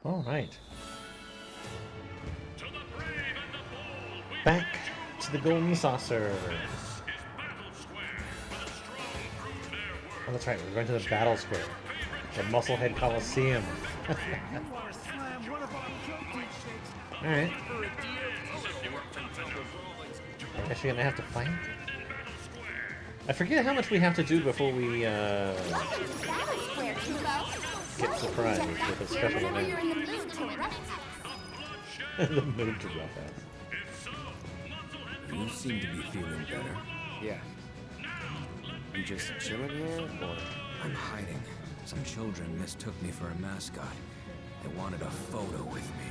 All right. Back to the Golden Saucer. Oh, that's right. We're going to the Battle Square. The Musclehead Coliseum. Alright. I guess you're gonna have to fight? I forget how much we have to do before we, get surprised with a special event. The mood to rough ass. You seem to be feeling better. Yeah. You just chilling here, or? I'm hiding. Some children mistook me for a mascot. They wanted a photo with me.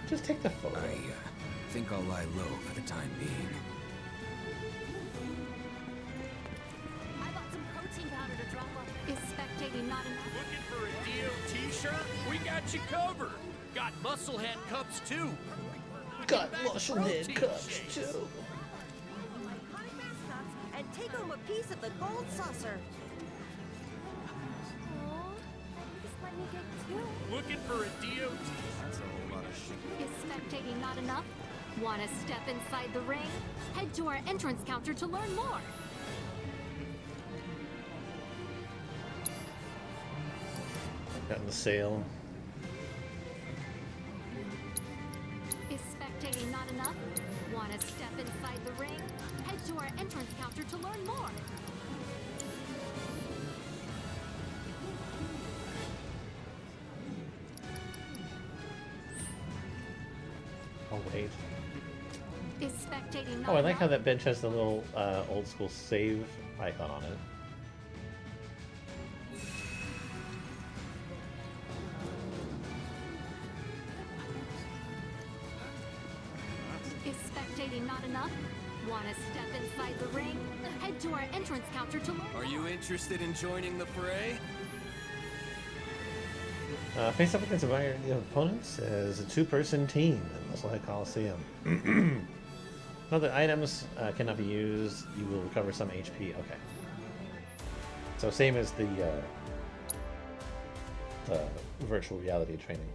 Just take the photo. I think I'll lie low for the time being. I bought some protein powder to drop off. Is spectating not enough? Looking for a DOT shirt? We got you covered. Got musclehead cups too. Got musclehead cups too. And take home a piece of the gold saucer. Aw, just let me get two. Looking for a DOT. That's a whole lot of shit. Is spectating not enough? Want to step inside the ring? Head to our entrance counter to learn more. Got in the sale. Is spectating not enough? Want to step inside the ring? Head to our entrance counter to learn more. Oh, wait. Is spectating not Oh, I like enough? how that bench has the little old school save icon on it. Is spectating not enough? Want to step inside the ring? Head to our entrance counter to learn. Are you interested in joining the fray? Face up against a variety of opponents as a two-person team in Musclehead Coliseum. Other items cannot be used. You will recover some HP. Okay. So same as the virtual reality training.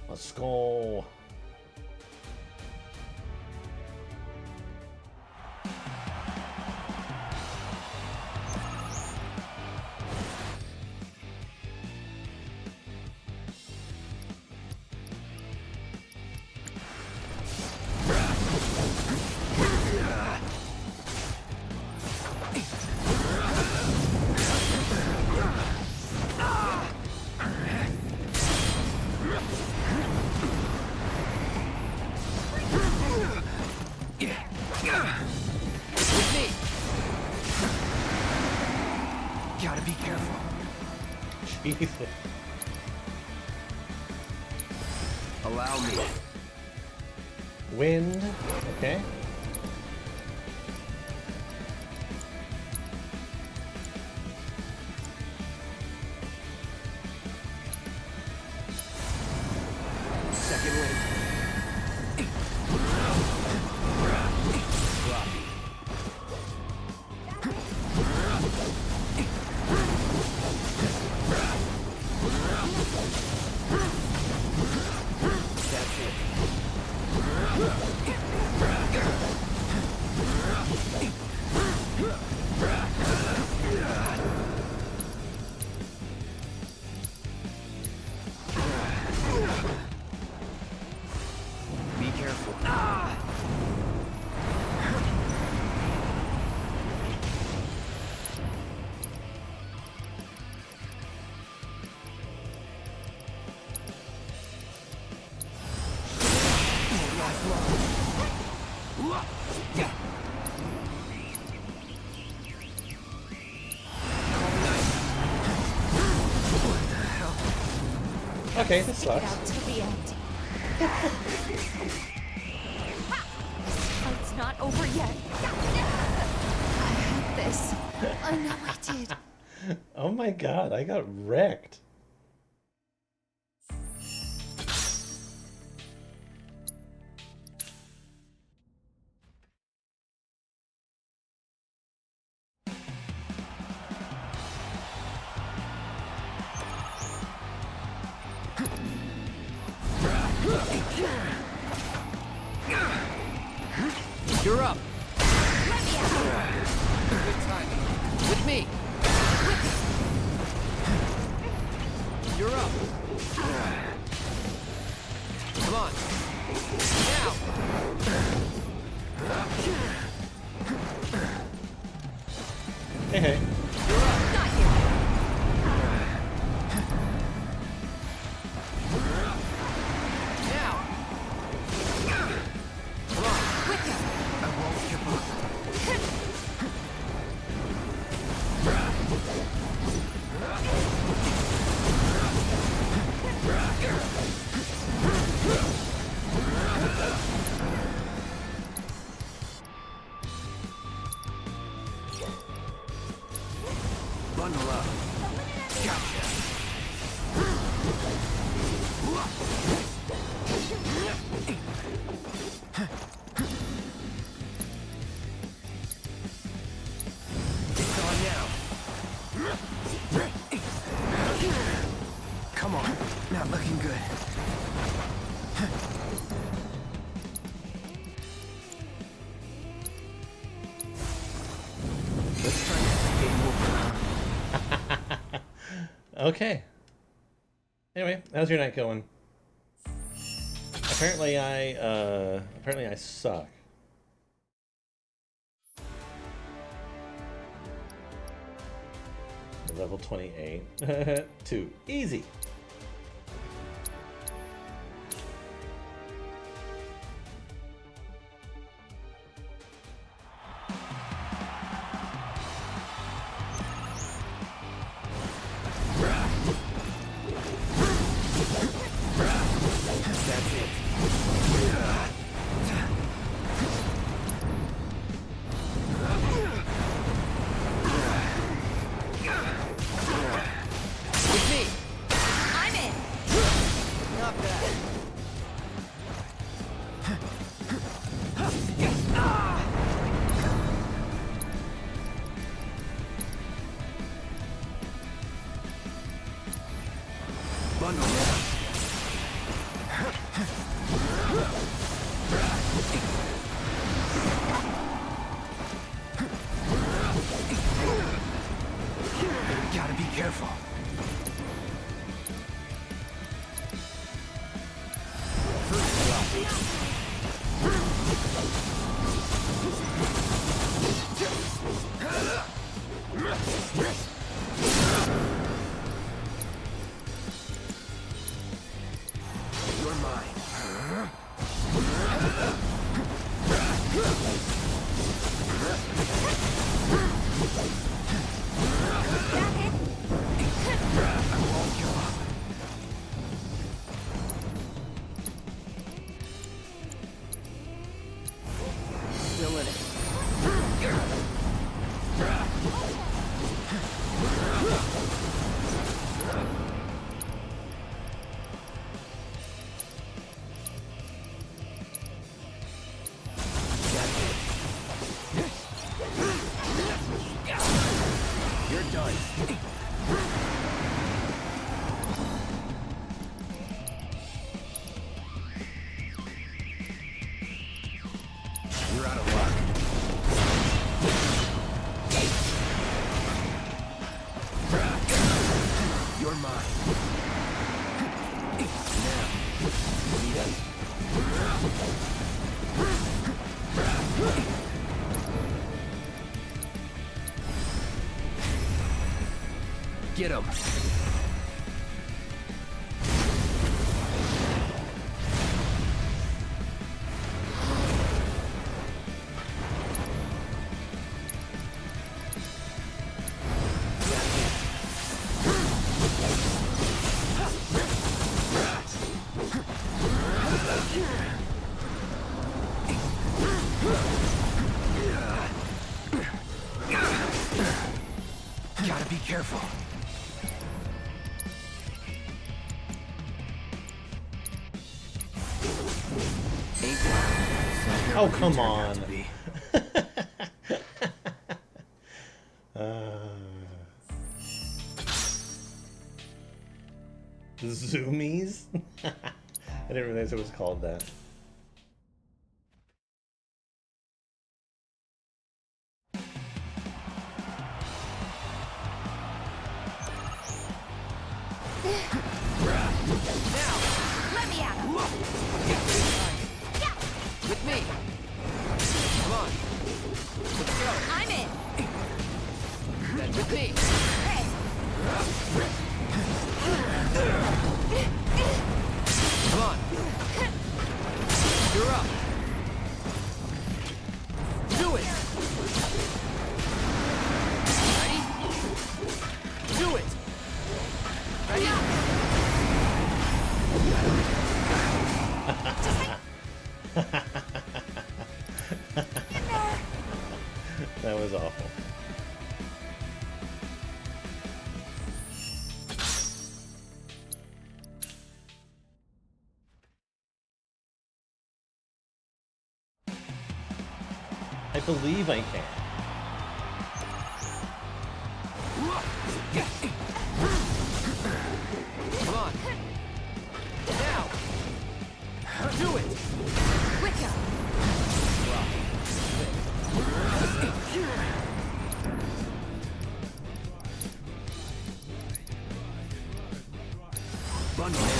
Let's go. Gotta be careful. Jesus. Allow me. Wind. Okay. Second wind. That's it. Be careful. Okay, this Stick it sucks. out to the end. Fight's not over yet. I had this. I know I did. Oh my god, I got wrecked. You're up. Let me out. Good timing. With me. You're up. Come on. Now. Hey, hey. You're up. Got you. Now. Come on. With you. I won't give up. Bundle up. Gotcha. It's on now. Come on. Not looking good. Let's try this game over. Okay. Anyway, how's your night going? Apparently I suck. Level 28. 2. Easy. That's it. With me. I'm in. Not bad. Bundle down. Gotta be careful. You're mine. I won't give up. Still in it. You're done. You're out of luck. You're mine. Get him. Gotta be careful. Oh, come on. Zoomies? I didn't realize it was called that. You're up. Do it. Ready? Do it. Ready? That was awful. I believe I can. Come on. Now. Do it. Wicca! Bundle it.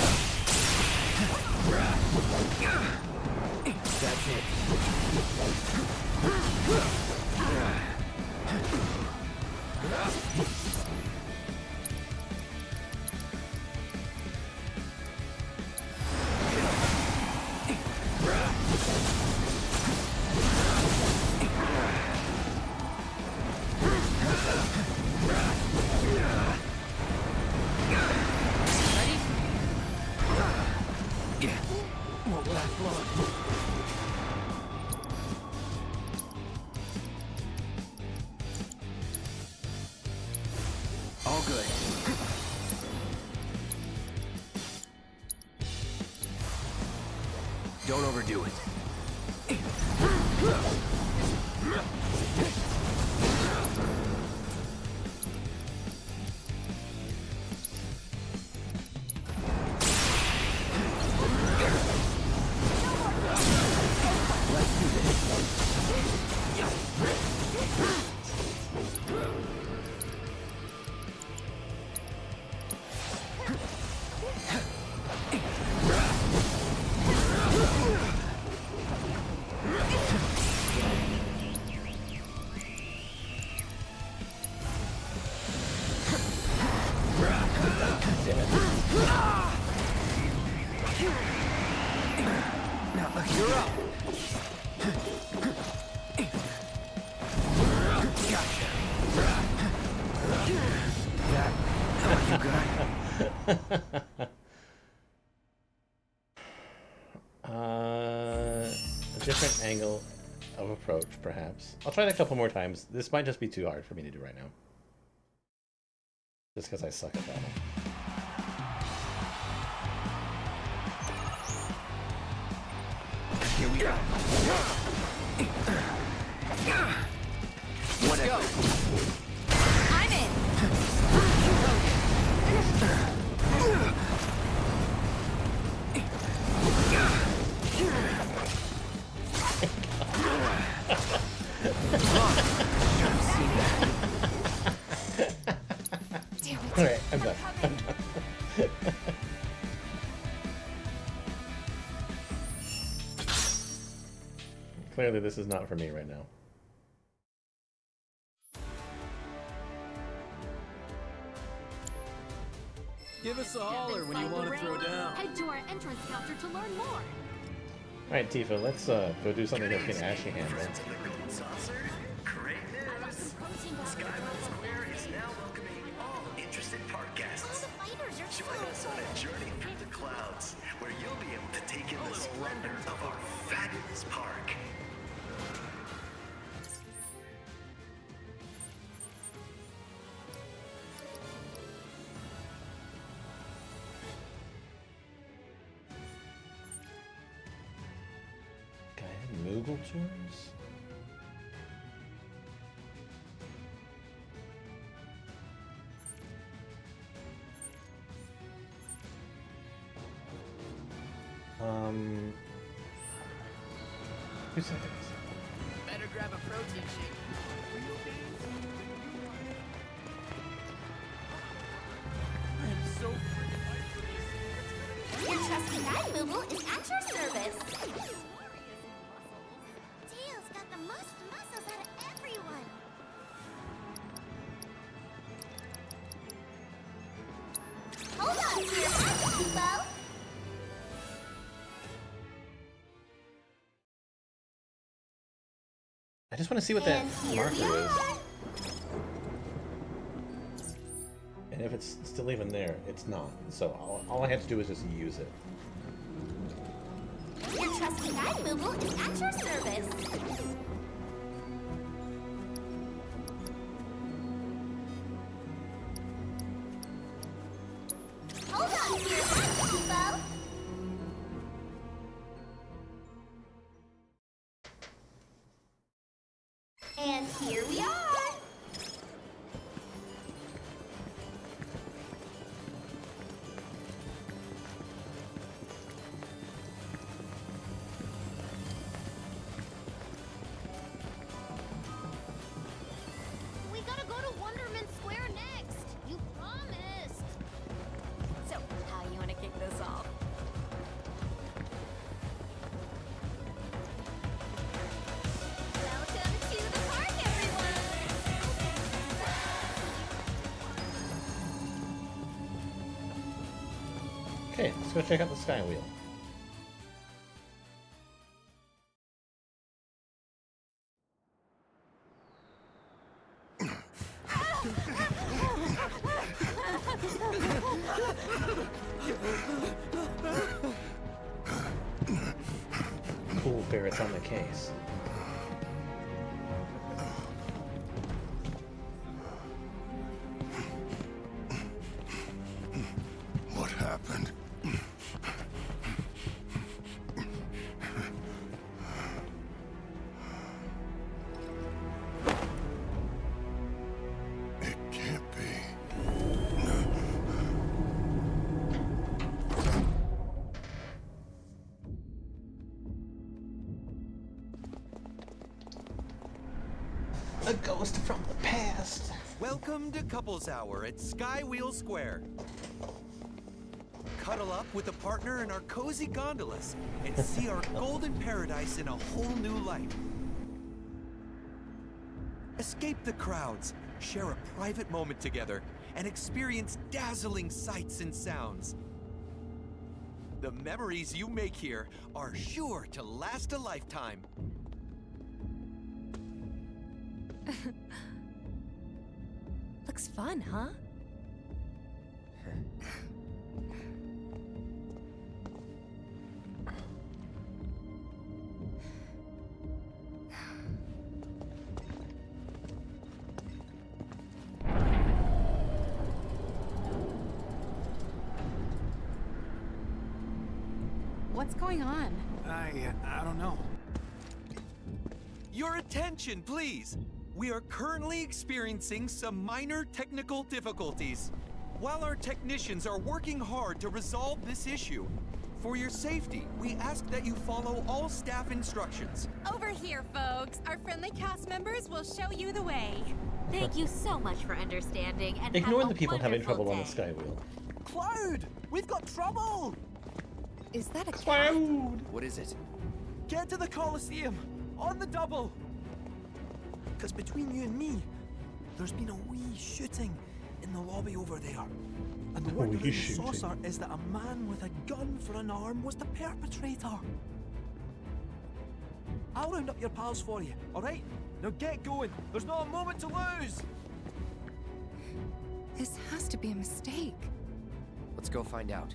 That's it. Won't last long. All good. Don't overdo it. Now, you're up. Gotcha. That all you got? A different angle of approach, perhaps. I'll try it a couple more times. This might just be too hard for me to do right now. Just because I suck at that one. Here we go. Let's go. I'm in! Damn it. Alright, I'm done. I'm done. Clearly this is not for me right now. Give us a holler when you want to throw down. Head to our entrance counter to learn more. Alright, Tifa, let's go do something that can actually handle. Great news! Skyline Square is now welcoming all interested park guests. Join us on a journey through the clouds, where you'll be able to take in the splendor of our fabulous park. Moogle tours? Two seconds. Better grab a protein shake. I'm so freaking hyped for this. Your trusty guide, Moogle, is at your service. Tails got the most muscles out of everyone. Hold on to your hats, Bo. I just want to see what that marker is. And if it's still even there, it's not. So all I have to do is just use it. Your trusty guide Moogle is at your service. Hold on to your hats, Kubo. And here we are. We gotta go to Wonderman Square next. You promised. So, how you wanna kick this off? Welcome to the park, everyone! Okay, let's go check out the Sky Wheel. Cool ferrets on the case. What happened? It can't be. A ghost from the past. Welcome to Couples Hour at Skywheel Square. Cuddle up with a partner in our cozy gondolas and see our golden paradise in a whole new light. Escape the crowds, share a private moment together, and experience dazzling sights and sounds. The memories you make here are sure to last a lifetime. Looks fun, huh? What's going on? I don't know. Your attention, please! We are currently experiencing some minor technical difficulties. While our technicians are working hard to resolve this issue, for your safety, we ask that you follow all staff instructions. Over here, folks. Our friendly cast members will show you the way. Thank you so much for understanding and Ignore have the a people having wonderful trouble on the day. Sky Wheel. Cloud! We've got trouble! Is that a cat? Cloud! What is it? Get to the Coliseum! On the double! Because between you and me, there's been a wee shooting in the lobby over there. And the word wee around the shooting. saucer is that a man with a gun for an arm was the perpetrator. I'll round up your pals for you, alright? Now get going. There's not a moment to lose! This has to be a mistake. Let's go find out.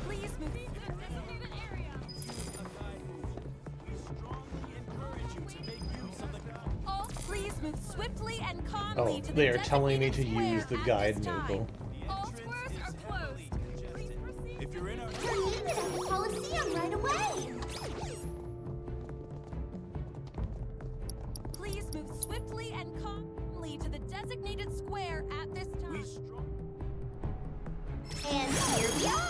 Please move. Oh, please move swiftly and calmly Oh, to the they are telling me to designated use the square at guide this time. Moogle. All squares are closed. Please proceed. If you're in our We're needed at the Coliseum right away. Please move swiftly and calmly to the designated square at this time. And here we are.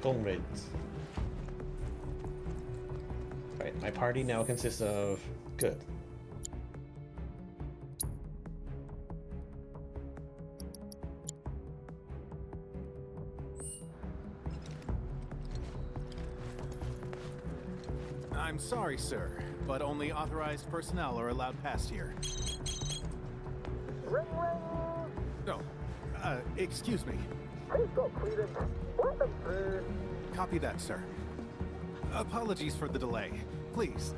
Comrades. Right, my party now consists of... Good. I'm sorry, sir, but only authorized personnel are allowed past here. No, excuse me. Copy that, sir. Apologies for the delay. Please.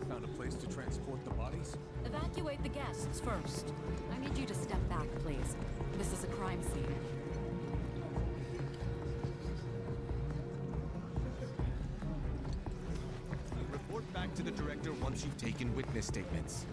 Found a place to transport the bodies? Evacuate the guests first. I need you to step back, please. This is a crime scene. Report back to the director once you've taken witness statements.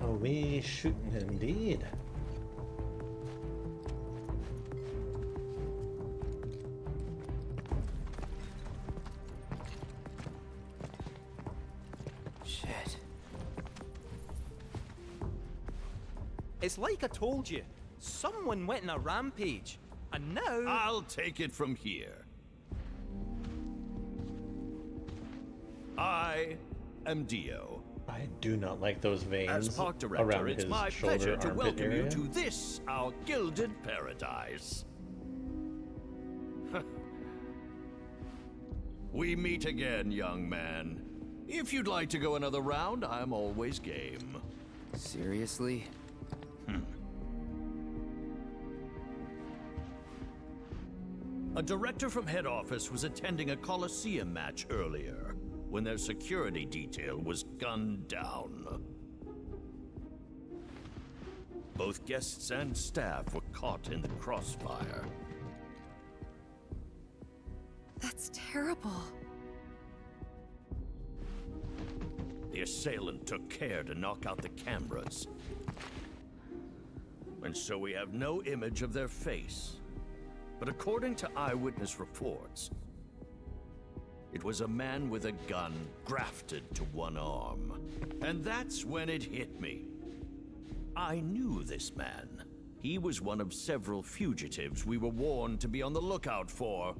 Are we shooting indeed? Shit. It's like I told you. Someone went on a rampage. And now... I'll take it from here. I am Dio. I do not like those veins As park director, around it's his my shoulder pleasure to armpit welcome area. you to this, our gilded paradise. We meet again, young man. If you'd like to go another round, I'm always game. Seriously? A director from head office was attending a Coliseum match earlier when their security detail was gunned down. Both guests and staff were caught in the crossfire. That's terrible. The assailant took care to knock out the cameras. And so we have no image of their face. But according to eyewitness reports, it was a man with a gun grafted to one arm. And that's when it hit me. I knew this man. He was one of several fugitives we were warned to be on the lookout for.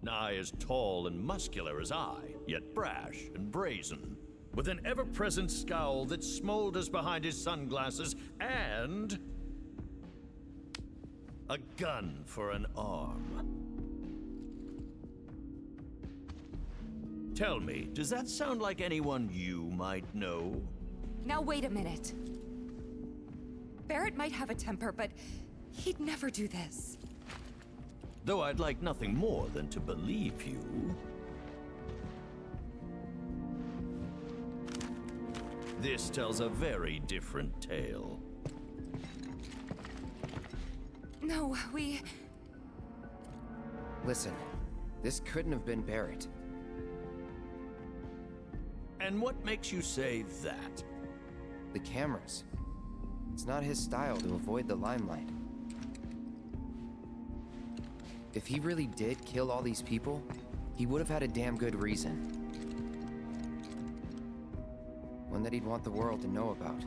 Nigh as tall and muscular as I, yet brash and brazen, with an ever-present scowl that smolders behind his sunglasses and a gun for an arm. Tell me, does that sound like anyone you might know? Now wait a minute. Barrett might have a temper, but he'd never do this. Though I'd like nothing more than to believe you. This tells a very different tale. No, we... Listen, this couldn't have been Barrett. And what makes you say that? The cameras. It's not his style to avoid the limelight. If he really did kill all these people, he would have had a damn good reason. One that he'd want the world to know about.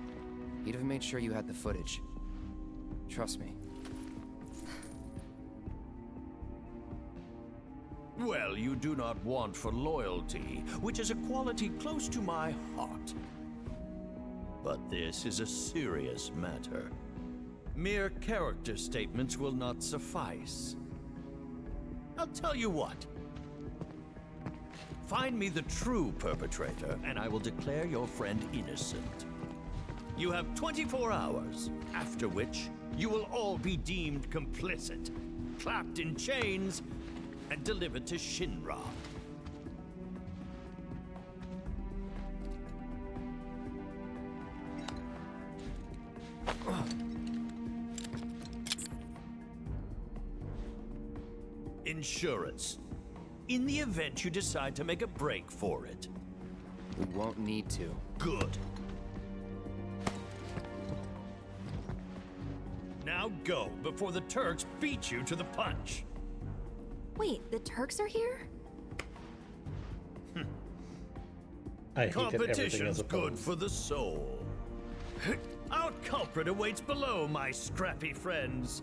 He'd have made sure you had the footage. Trust me. Well, you do not want for loyalty, which is a quality close to my heart. But this is a serious matter. Mere character statements will not suffice. I'll tell you what. Find me the true perpetrator, and I will declare your friend innocent. You have 24 hours, after which you will all be deemed complicit, clapped in chains, and delivered to Shinra. Insurance. In the event you decide to make a break for it. We won't need to. Good. Now go, before the Turks beat you to the punch. Wait, the Turks are here? I hate that everything Competition's is a good pose. for the soul. Our culprit awaits below, my scrappy friends.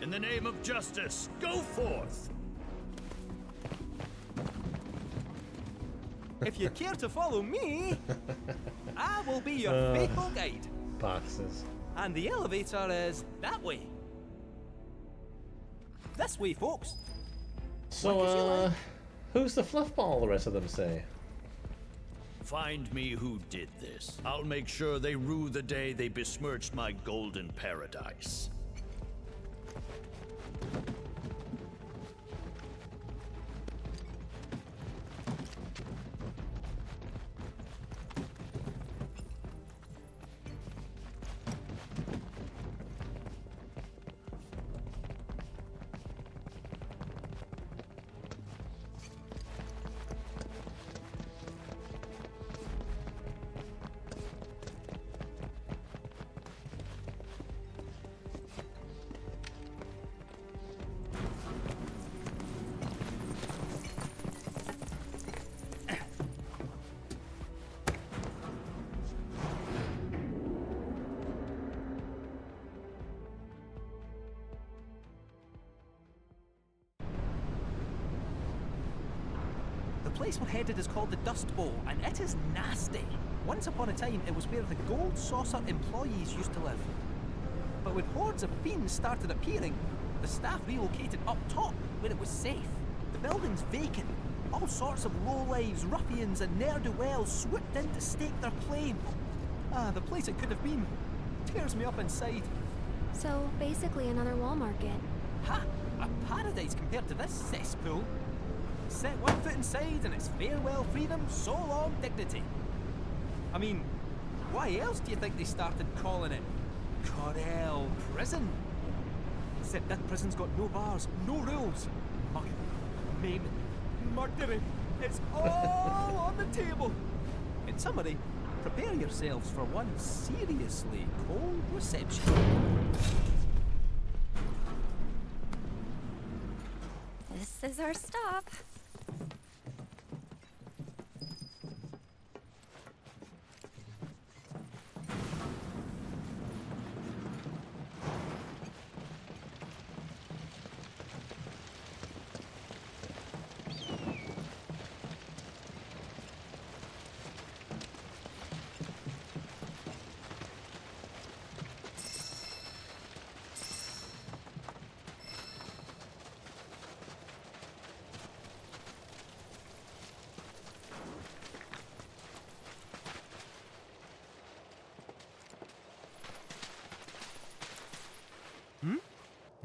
In the name of justice, go forth! If you care to follow me, I will be your faithful guide. Boxes. And the elevator is that way. This way, folks. So, who's the fluffball, the rest of them say? Find me who did this. I'll make sure they rue the day they besmirched my golden paradise. The place we're headed is called the Dust Bowl, and it is nasty. Once upon a time, it was where the Gold Saucer employees used to live. But when hordes of fiends started appearing, the staff relocated up top, where it was safe. The building's vacant. All sorts of lowlives, ruffians, and ne'er-do-wells swooped in to stake their claim. Ah, the place it could have been. Tears me up inside. So, basically another wall market. Ha! A paradise compared to this cesspool. Set one foot inside and it's farewell freedom, so long dignity. I mean, why else do you think they started calling it Corel Prison? Except that prison's got no bars, no rules. Mugging, maiming, murdering. It's all on the table. In summary, prepare yourselves for one seriously cold reception. This is our stop.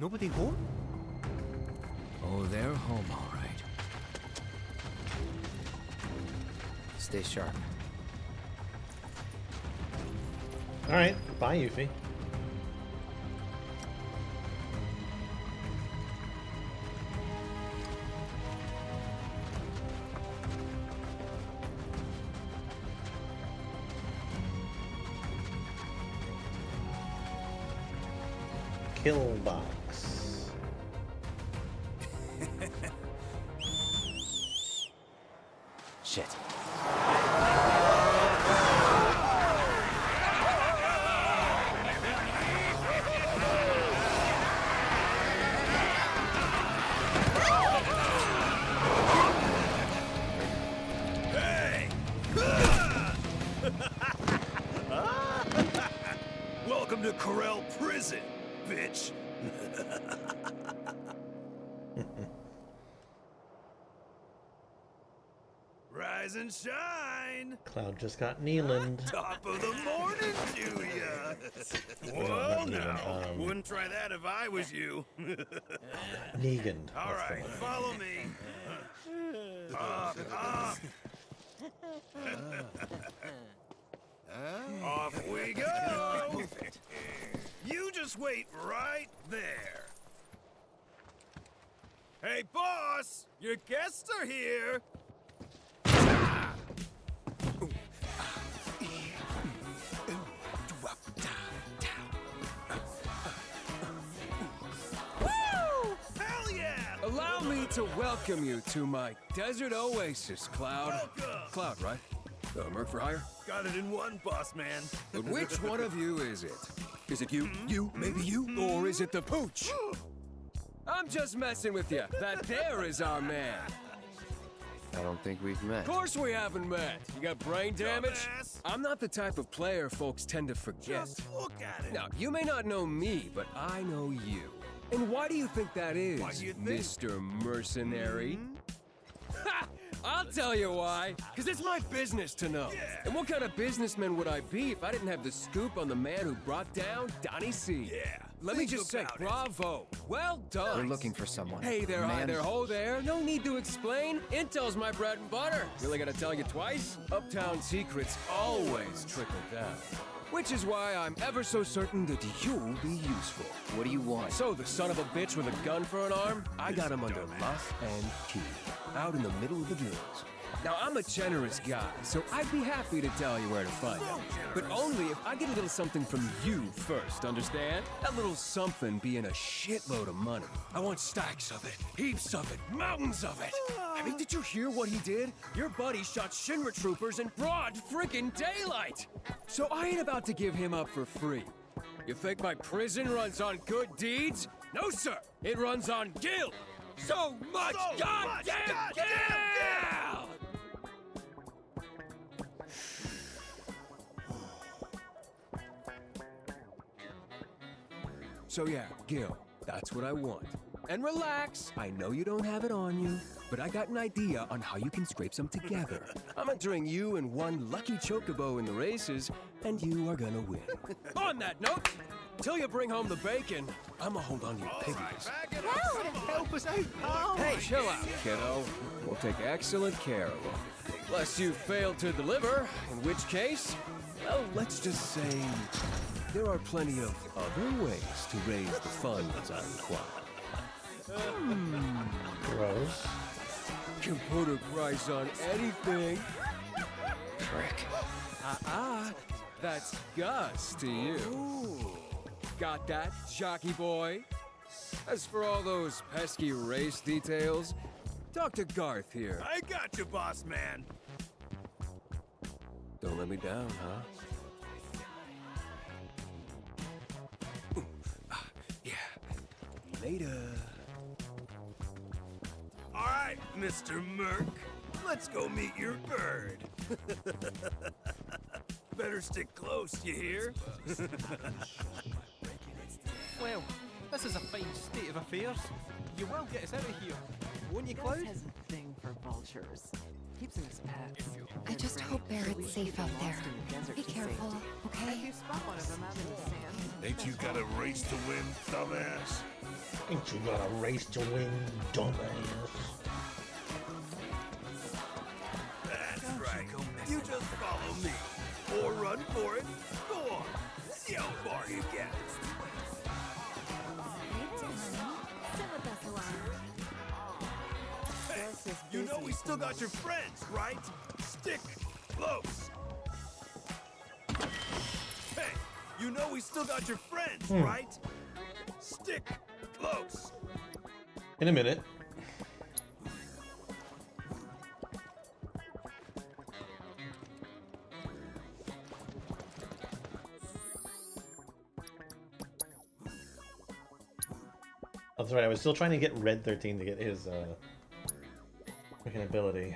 Nobody home? Oh, they're home, all right. Stay sharp. Alright, bye, Yuffie. Kill box. Shit. Hey! Welcome to Corel Prison, bitch. Rise and shine. Cloud just got Neeland. Top of the morning to ya. Whoa, now. Wouldn't try that if I was you. Negan. All right, follow me. Up. Off we go. You just wait right there. Hey, boss, your guests are here. Hell yeah! Allow me to welcome you to my desert oasis, Cloud. Welcome. Cloud, right? Merc for hire? Got it in one, boss man. But which one of you is it? Is it you, maybe you, or is it the pooch? I'm just messing with you. That there is our man. I don't think we've met. Of course we haven't met. You got brain damage? I'm not the type of player folks tend to forget. Just look at it. Now, you may not know me, but I know you. And why do you think that is, Why do you think? Mr. Mercenary? Ha! I'll tell you why. Because it's my business to know. Yeah. And what kind of businessman would I be if I didn't have the scoop on the man who brought down Donnie C? Yeah. Let me think just say, about it. bravo. Well done. We're looking for someone. Hey there, hi Man- there, ho there. No need to explain. Intel's my bread and butter. Really gotta tell you twice? Uptown secrets always trickle down. Which is why I'm ever so certain that you'll be useful. What do you want? So, the son of a bitch with a gun for an arm, I got him under lock and key, out in the middle of the dunes. Now, I'm a generous guy, so I'd be happy to tell you where to find him. But only if I get a little something from you first, understand? That little something being a shitload of money. I want stacks of it, heaps of it, mountains of it. I mean, did you hear what he did? Your buddy shot Shinra troopers in broad freaking daylight! So I ain't about to give him up for free. You think my prison runs on good deeds? No, sir! It runs on guilt! So much goddamn guilt! So yeah, Gil, that's what I want. And relax, I know you don't have it on you, but I got an idea on how you can scrape some together. I'm entering you and one lucky chocobo in the races, and you are gonna win. On that note, till you bring home the bacon, I'ma hold on to your piggies. Help us out, pal! Hey, chill out, kiddo. We'll take excellent care of them. Unless you fail to deliver, in which case, well, let's just say there are plenty of other ways to raise the funds I require. Gross. Can put a price on anything. Prick. That's Gus to you. Got that, jockey boy? As for all those pesky race details, talk to Garth here. I got you, boss man. Don't let me down, huh? Yeah. Later. All right, Mr. Merc. Let's go meet your bird. Better stick close, you hear? Well, this is a fine state of affairs. You will get us out of here, won't you, Cloud? has a thing for vultures. Keeps them as pets. I just hope Barrett's safe out there. Be careful, okay? Ain't you got a race to win, dumbass? Ain't you got a race to win, dumbass? That's right. You just follow me. Or run for it. Go on. See how far you get. Hey, you know we still got your friends, right? Stick close. Hey, you know we still got your friends, right? Stick close. In a minute. That's right, I was still trying to get Red 13 to get his freaking ability.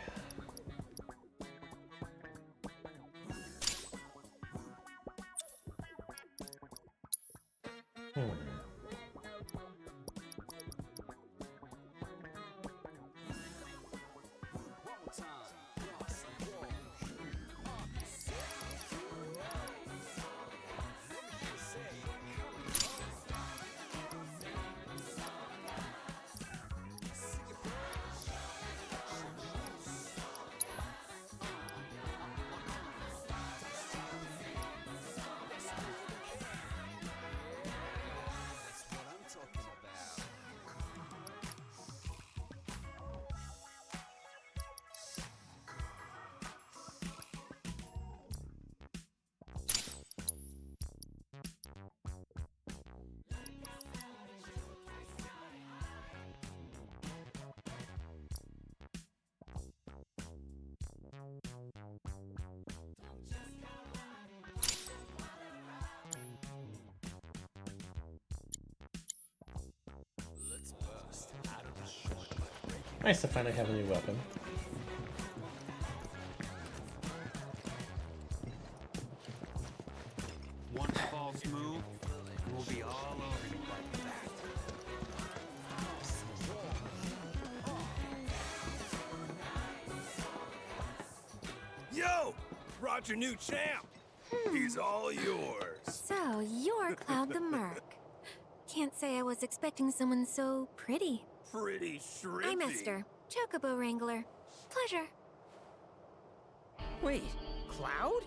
Nice to finally have a new weapon. all over you like that. Yo! Brought your new champ! He's all yours. So, you're Cloud the Merc. Can't say I was expecting someone so pretty. Pretty shrimpy. I'm Esther, Chocobo Wrangler. Pleasure. Wait, Cloud?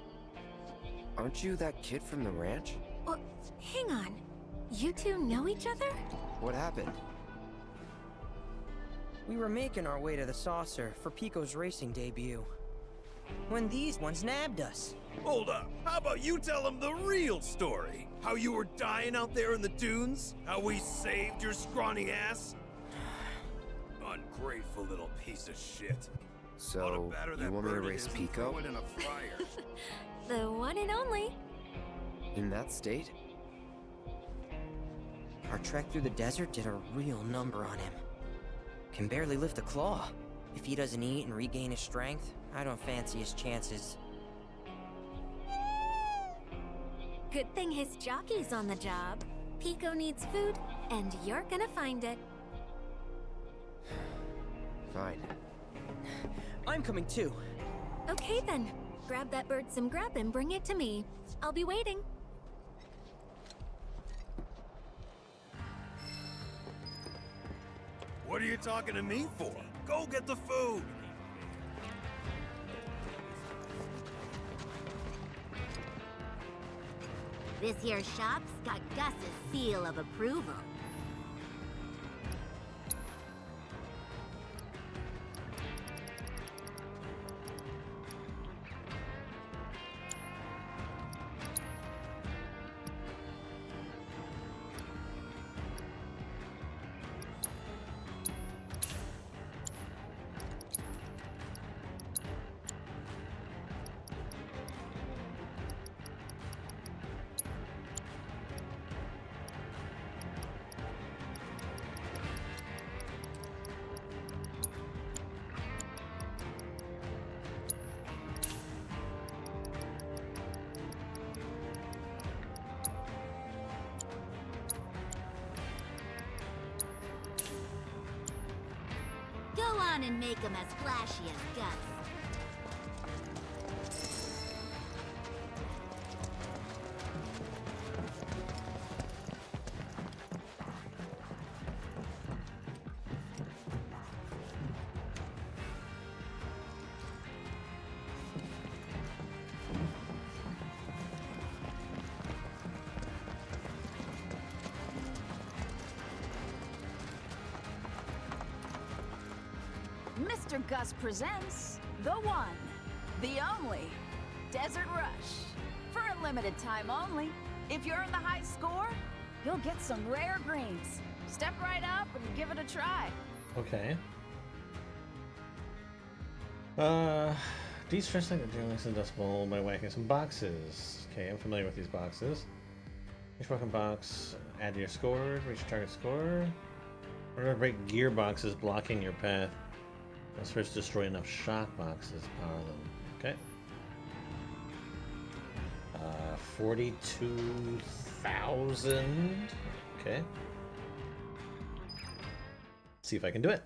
Aren't you that kid from the ranch? Well, hang on. You two know each other? What happened? We were making our way to the saucer for Pico's racing debut, when these ones nabbed us. Hold up. How about you tell him the real story? How you were dying out there in the dunes? How we saved your scrawny ass? Ungrateful little piece of shit. So, you want me to race Pico? The one and only. In that state? Our trek through the desert did a real number on him. Can barely lift a claw. If he doesn't eat and regain his strength, I don't fancy his chances. Good thing his jockey's on the job. Pico needs food, and you're gonna find it. Fine. I'm coming too. Okay then. Grab that bird some grub and bring it to me. I'll be waiting. What are you talking to me for? Go get the food! This here shop's got Gus's seal of approval. Go on and make him as flashy as Gus. Mr. Gus presents the one, the only, Desert Rush. For a limited time only. If you're in the high score, you'll get some rare greens. Step right up and give it a try. Okay. De-stress like the journalist and dust bowl by whacking some boxes. Okay, I'm familiar with these boxes. Each broken box, add to your score, reach your target score. Or break gearboxes blocking your path. Let's first destroy enough shock boxes to power them. Okay. 42,000. Okay. See if I can do it.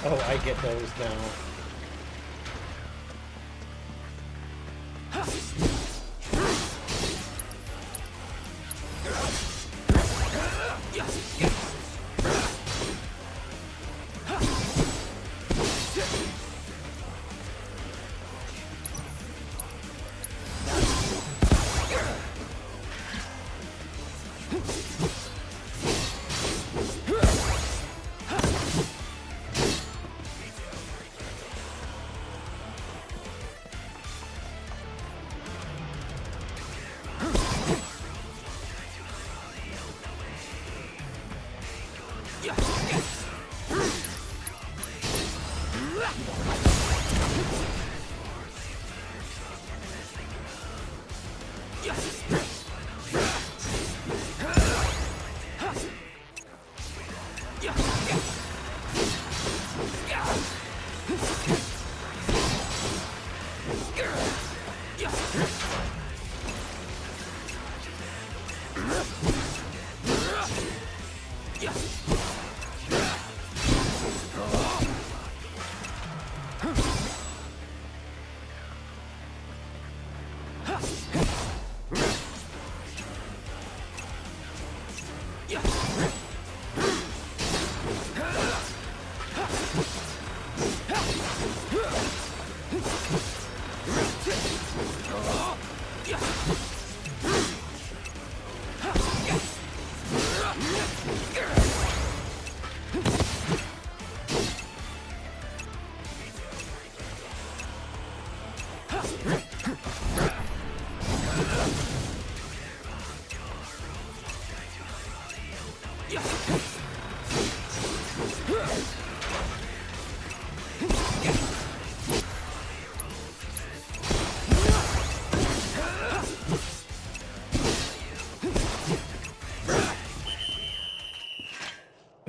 Oh, I get those now.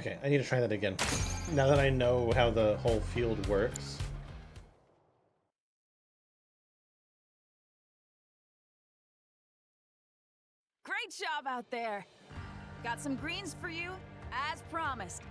Okay, I need to try that again. Now that I know how the whole field works. Great job out there. Got some greens for you, as promised.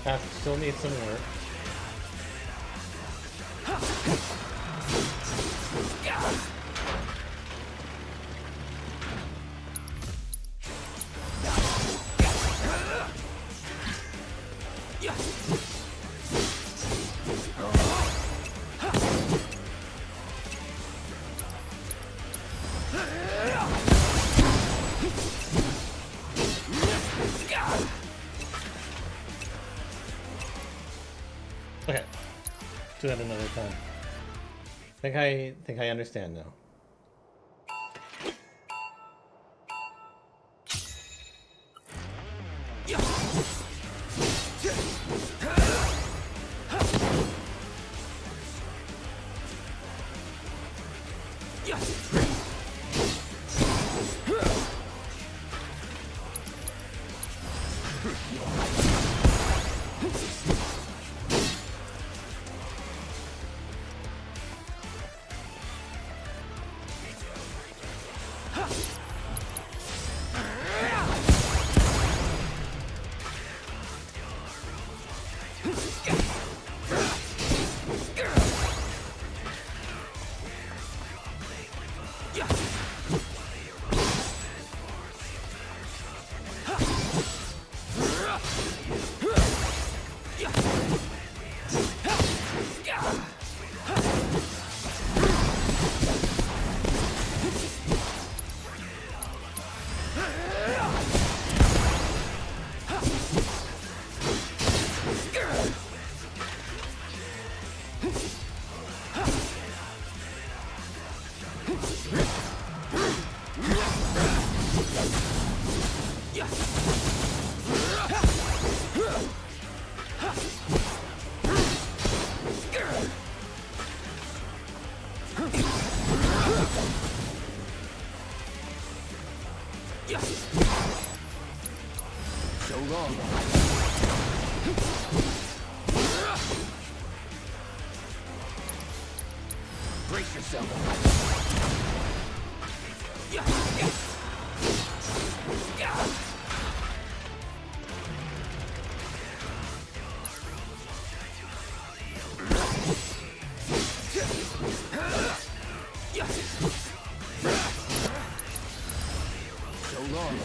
Path still needs some work. Okay, do that another time. Think I understand now. So long. Brace yourself. long.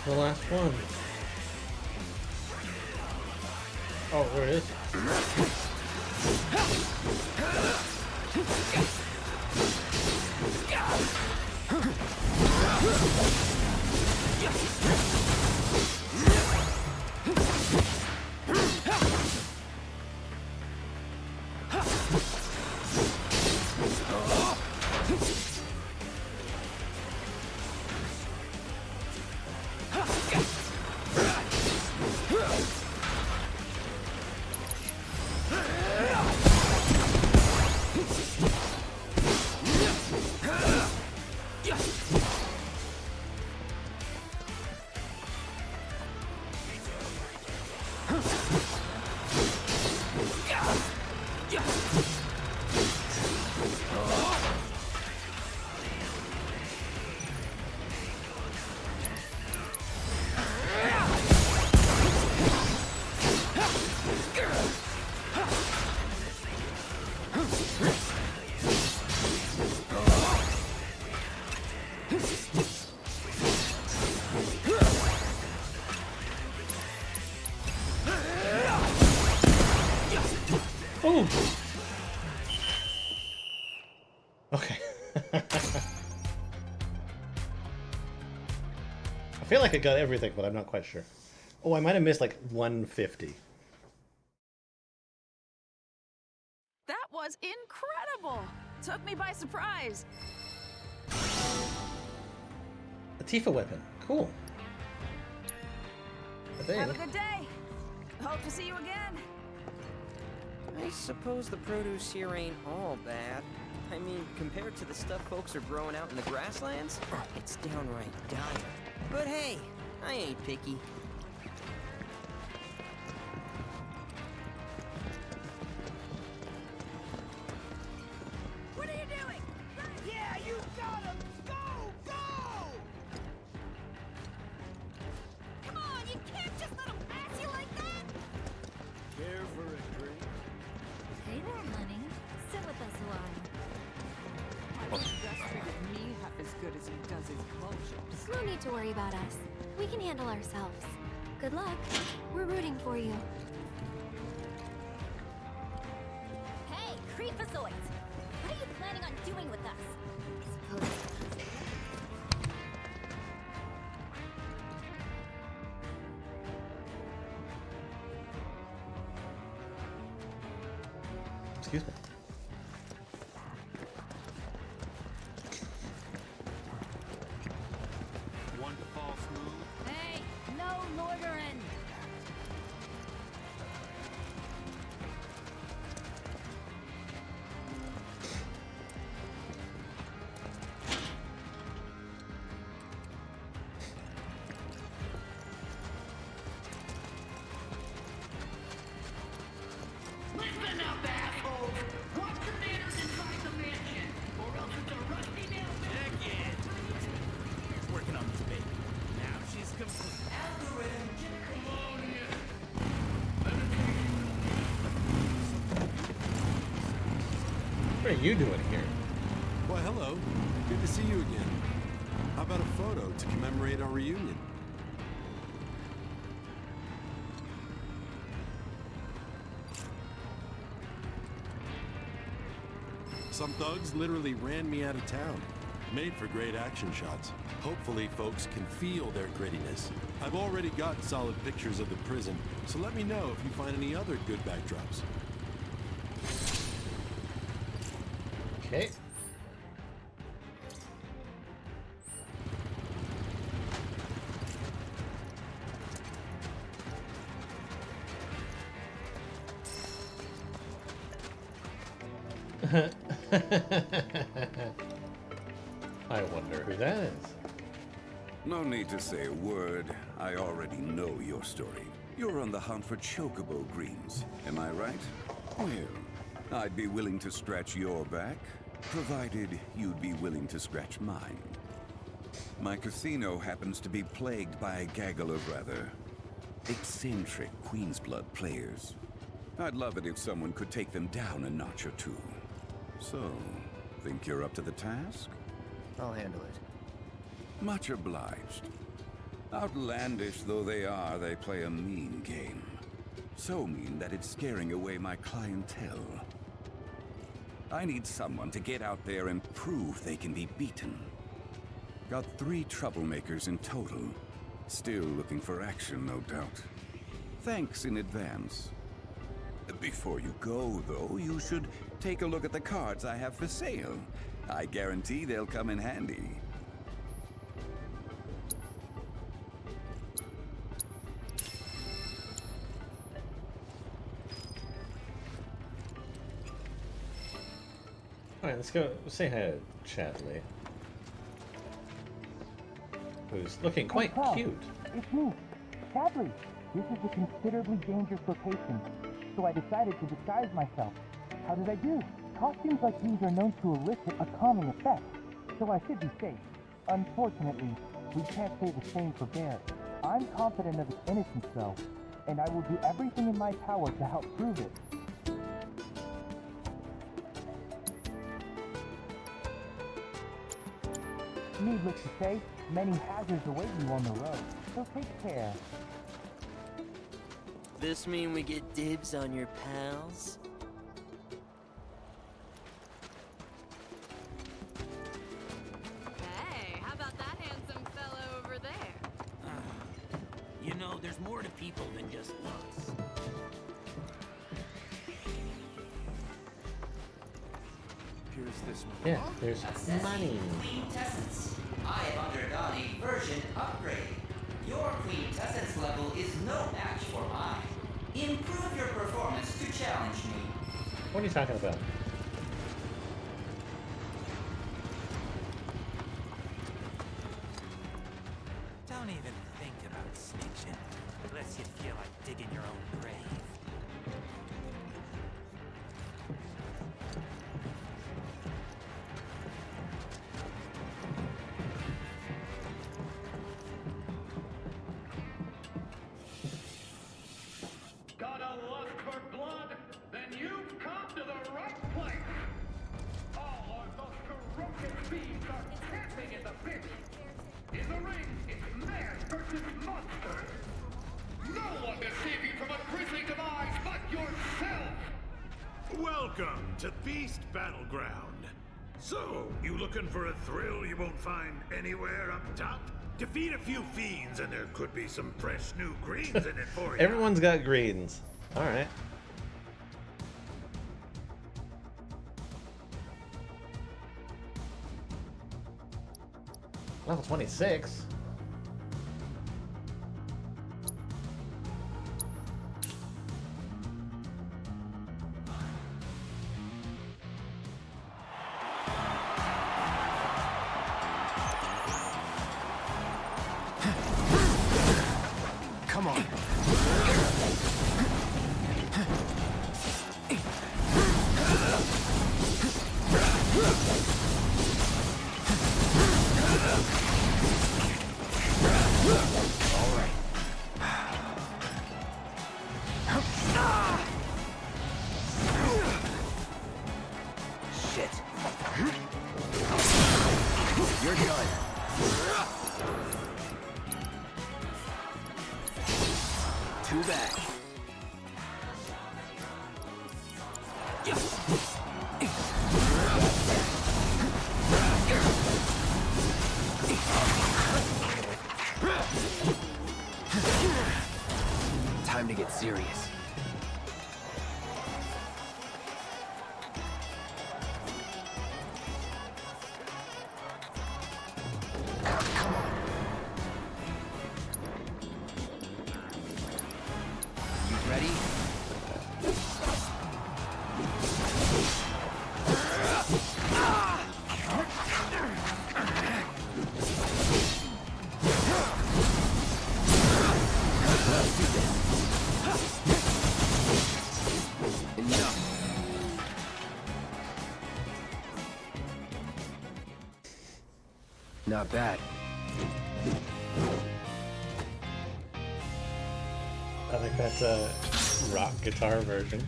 The last one. Oh, there it is. Oh! Okay. I feel like I got everything, but I'm not quite sure. Oh, I might have missed like 150. That was incredible! Took me by surprise. A Tifa weapon. Cool. Have a good day. Hope to see you again. I suppose the produce here ain't all bad. I mean, compared to the stuff folks are growing out in the grasslands, it's downright dire. But hey, I ain't picky. What are you doing? Yeah, you got him! Go! Go! Come on, you can't just let him pass you like that! Care for a drink? Hey there, honey. Sit with us a while. I wish Gus treated me half as good as he does his vultures. No need to worry about us. We can handle ourselves. Good luck. We're rooting for you. Hey, creepazoids! What are you planning on doing with us? Excuse me. One false move. Hey, no loitering! Listen up, assholes! What are you doing here? Why, hello. Good to see you again. How about a photo to commemorate our reunion? Some thugs literally ran me out of town. Made for great action shots. Hopefully folks can feel their grittiness. I've already got solid pictures of the prison, so let me know if you find any other good backdrops. Okay. I wonder who that is. No need to say a word. I already know your story. You're on the hunt for chocobo greens, am I right? Well, I'd be willing to scratch your back, provided you'd be willing to scratch mine. My casino happens to be plagued by a gaggle of rather eccentric Queen's Blood players. I'd love it if someone could take them down a notch or two. So, think you're up to the task? I'll handle it. Much obliged. Outlandish though they are, they play a mean game. So mean that it's scaring away my clientele. I need someone to get out there and prove they can be beaten. Got 3 troublemakers in total. Still looking for action, no doubt. Thanks in advance. Before you go, though, you should take a look at the cards I have for sale. I guarantee they'll come in handy. Alright, let's go say hi to Chadley. Who's looking quite cute. It's me, Chadley. This is a considerably dangerous location, so I decided to disguise myself. How did I do? Costumes like these are known to elicit a calming effect, so I should be safe. Unfortunately, we can't say the same for Bear. I'm confident of his innocence, though, and I will do everything in my power to help prove it. Needless to say, many hazards await you on the road, so take care. This mean we get dibs on your pals? Hey, how about that handsome fellow over there? You know, there's more to people than just looks. Here's this one. Yeah, there's money. Quintessence. I have undergone a version upgrade. Your quintessence level is no match for mine. Improve your performance to challenge me. What are you talking about? Don't even think about snitching, unless you feel like digging your own grave. Got a lust for blood? Then you've come to the right place. All our most ferocious beasts are camping in the pit. In the ring, it's man versus monster. No one to save you from a grisly demise but yourself. Welcome to Beast Battleground. So, you looking for a thrill you won't find anywhere up top? Defeat a few fiends and there could be some fresh new greens in it for you. Everyone's got greens. Alright. Level 26. Come on. All right. Shit. you back. Time to get serious. Not bad. I think that's a rock guitar version.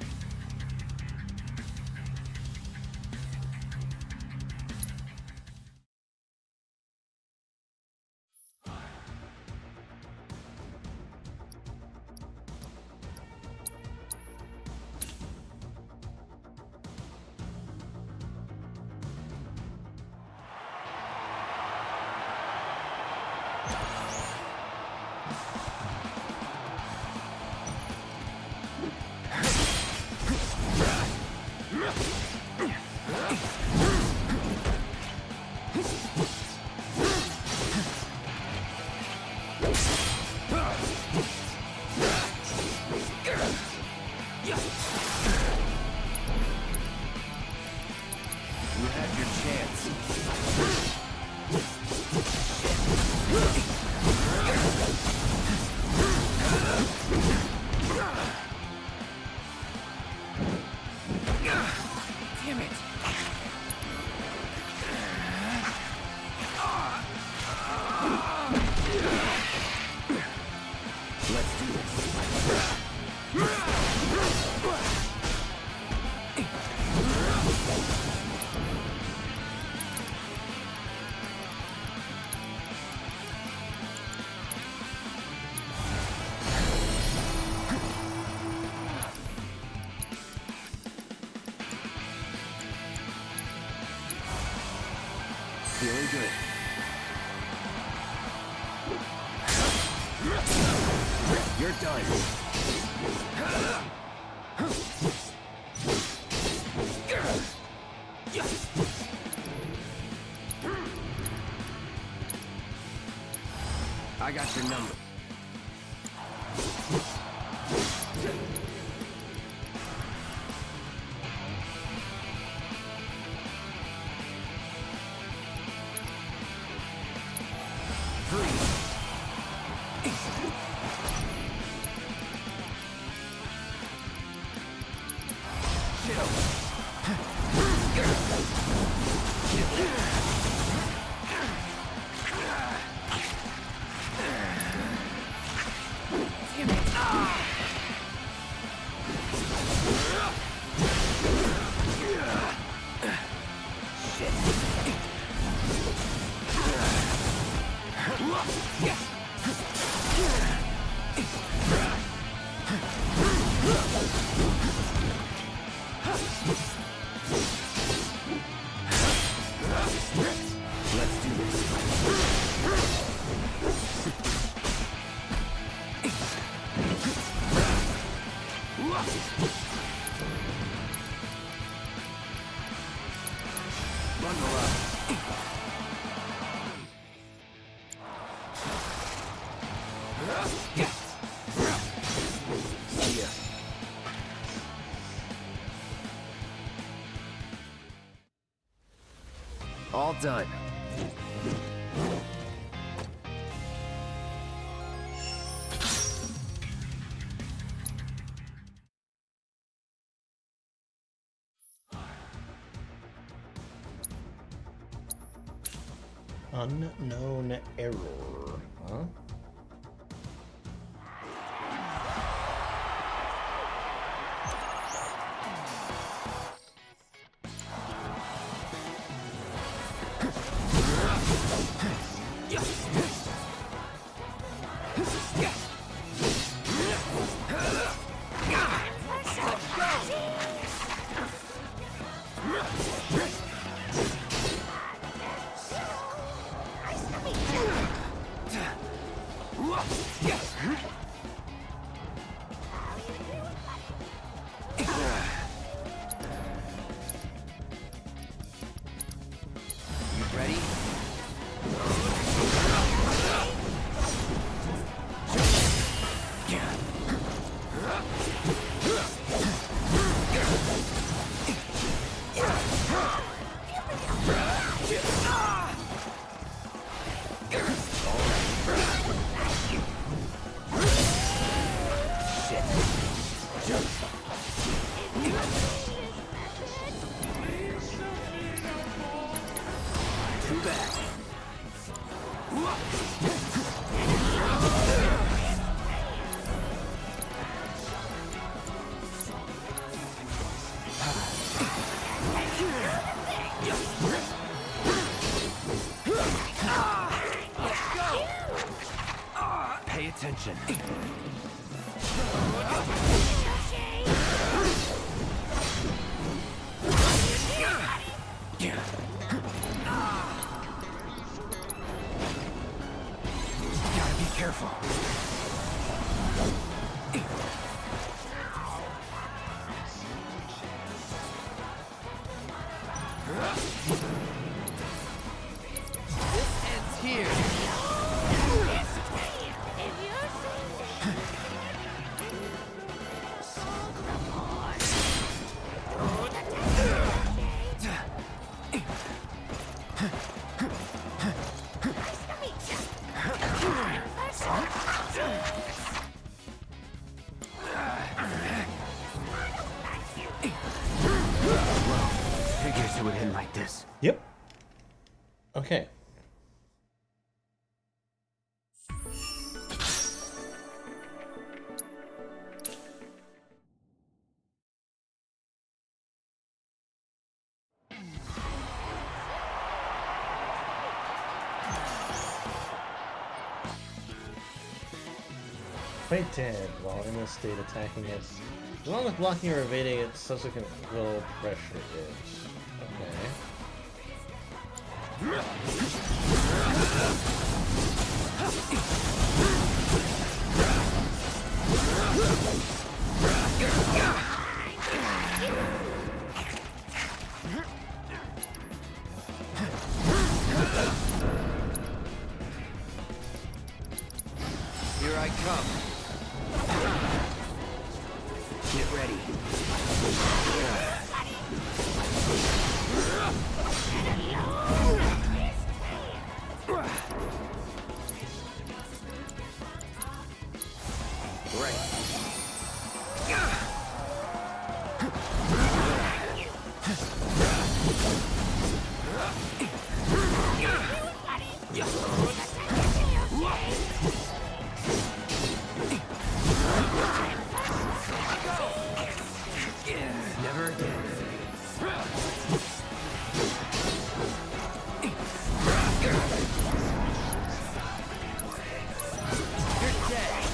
Feeling good. You're done. I got your number. All done. Unknown error, huh? Ready? Pay attention. Gotta be careful. This ends here. Figures it would end like this. Yep. Okay. Fight dead while in this state, attacking it along with blocking or evading its subsequent will pressure it. Okay. Here I come. Get ready. Never again. You're dead.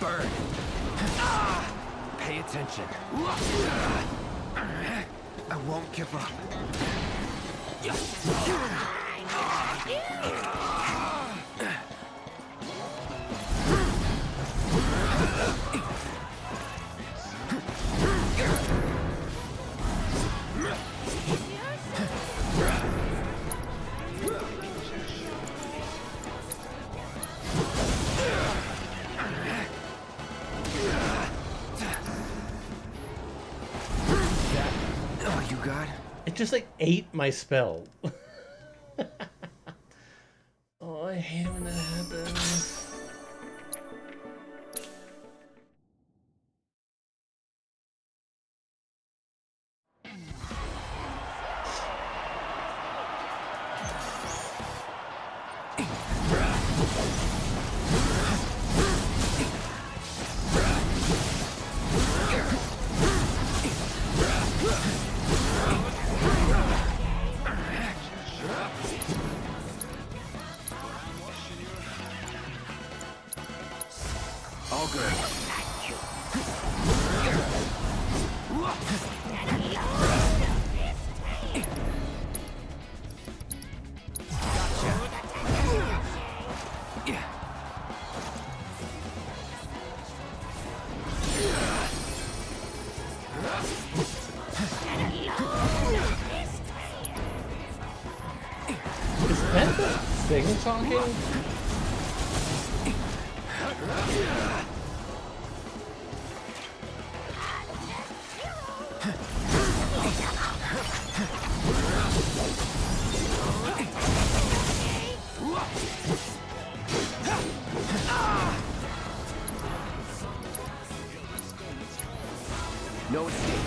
Burn. Pay attention. I won't give up. Oh, you got? It just like ate my spell. Oh, I hate it when that happens. tongue talking? No escape.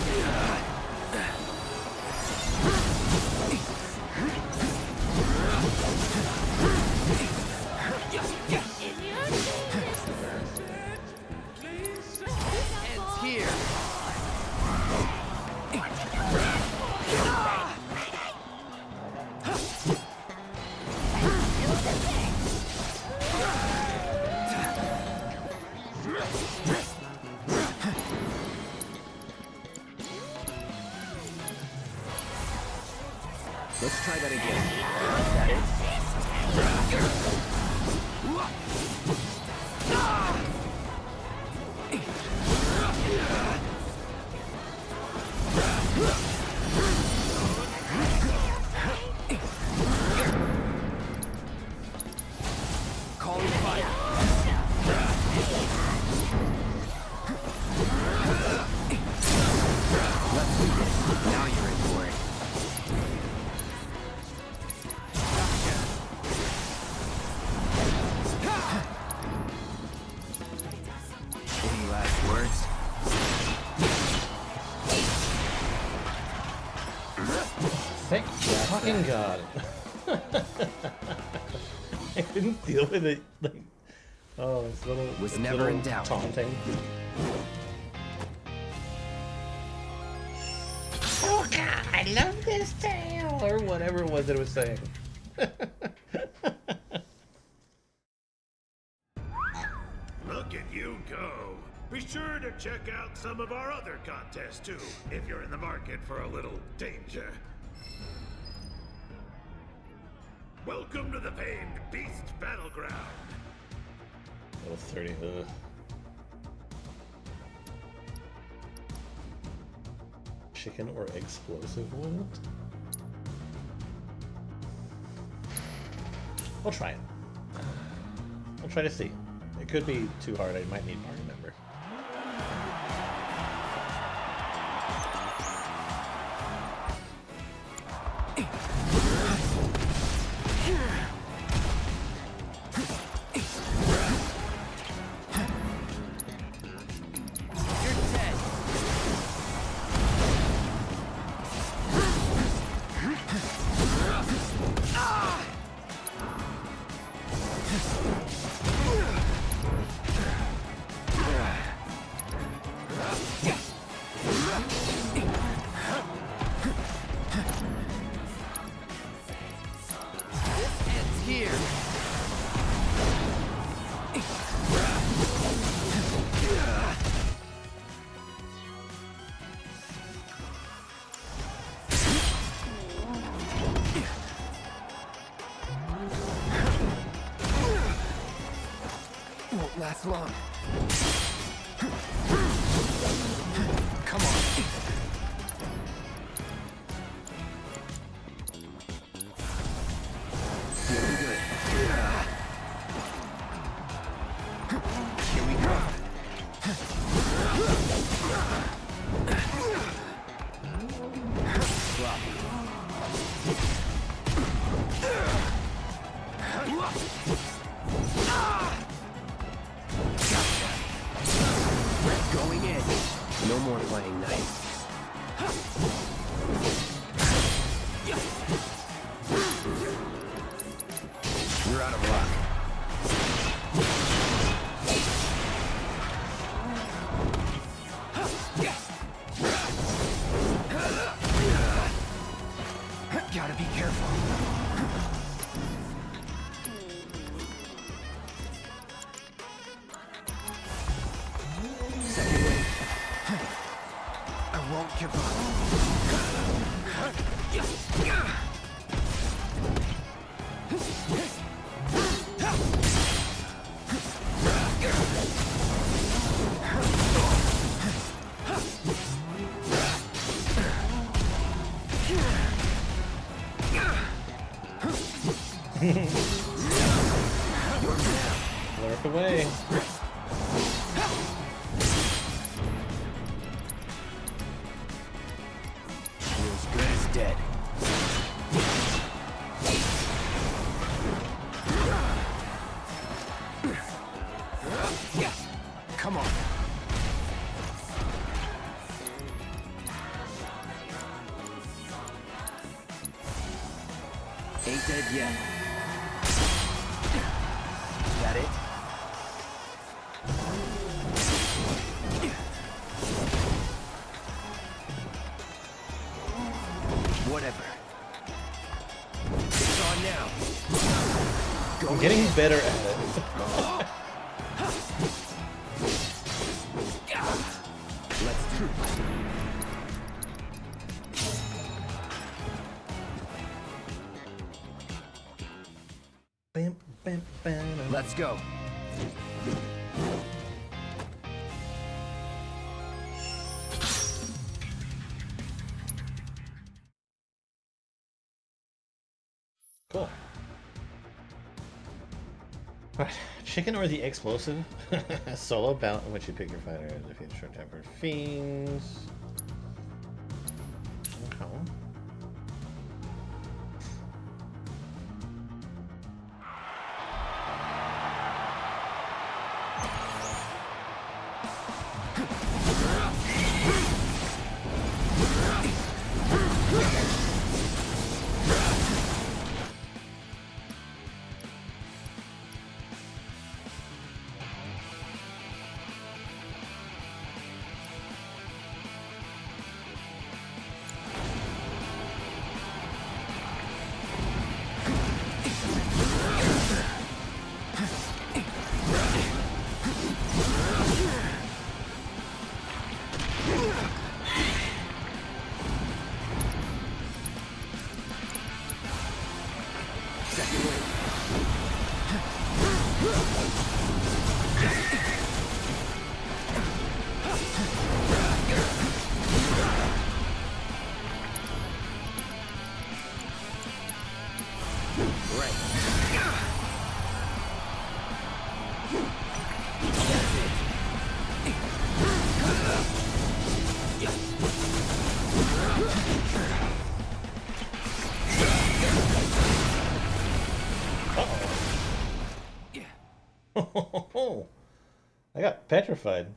Ends here. Let's try that again. That is. Calling fire. Let's do this. Now you're in for it. Any last words? Thank fucking God. I couldn't deal with it. Like, oh, it's little. Was it's never little in doubt. Taunting. Oh God, I love this tale, or whatever it was that it was saying. Look at you go. Be sure to check out some of our other contests too, if you're in the market for a little danger. Welcome to the famed Beast Battleground. Level 30. Chicken or explosive one? I'll try it. I'll try to see. It could be too hard. I might need party member. Won't last long. Come on. Feeling good. Here we go. Drop. Going in. No more playing nice. You're out of luck. Gotta be careful. Second wave. I won't give up. Lurk away. You're as good as dead. Come on. Ain't dead yet. That it? Whatever. It's on now. I'm getting better at it. Let's do it. Bam, bam, bam. Let's go. Cool. Alright, chicken or the explosive? Solo bout in which you pick your fighter and defeat short-tempered fiends. Okay. I got petrified.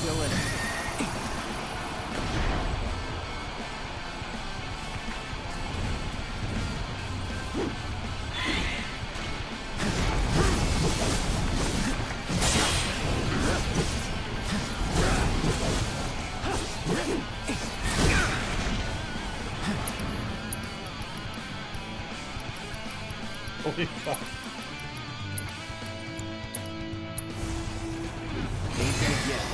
Still in it. Holy fuck. Ain't dead yet.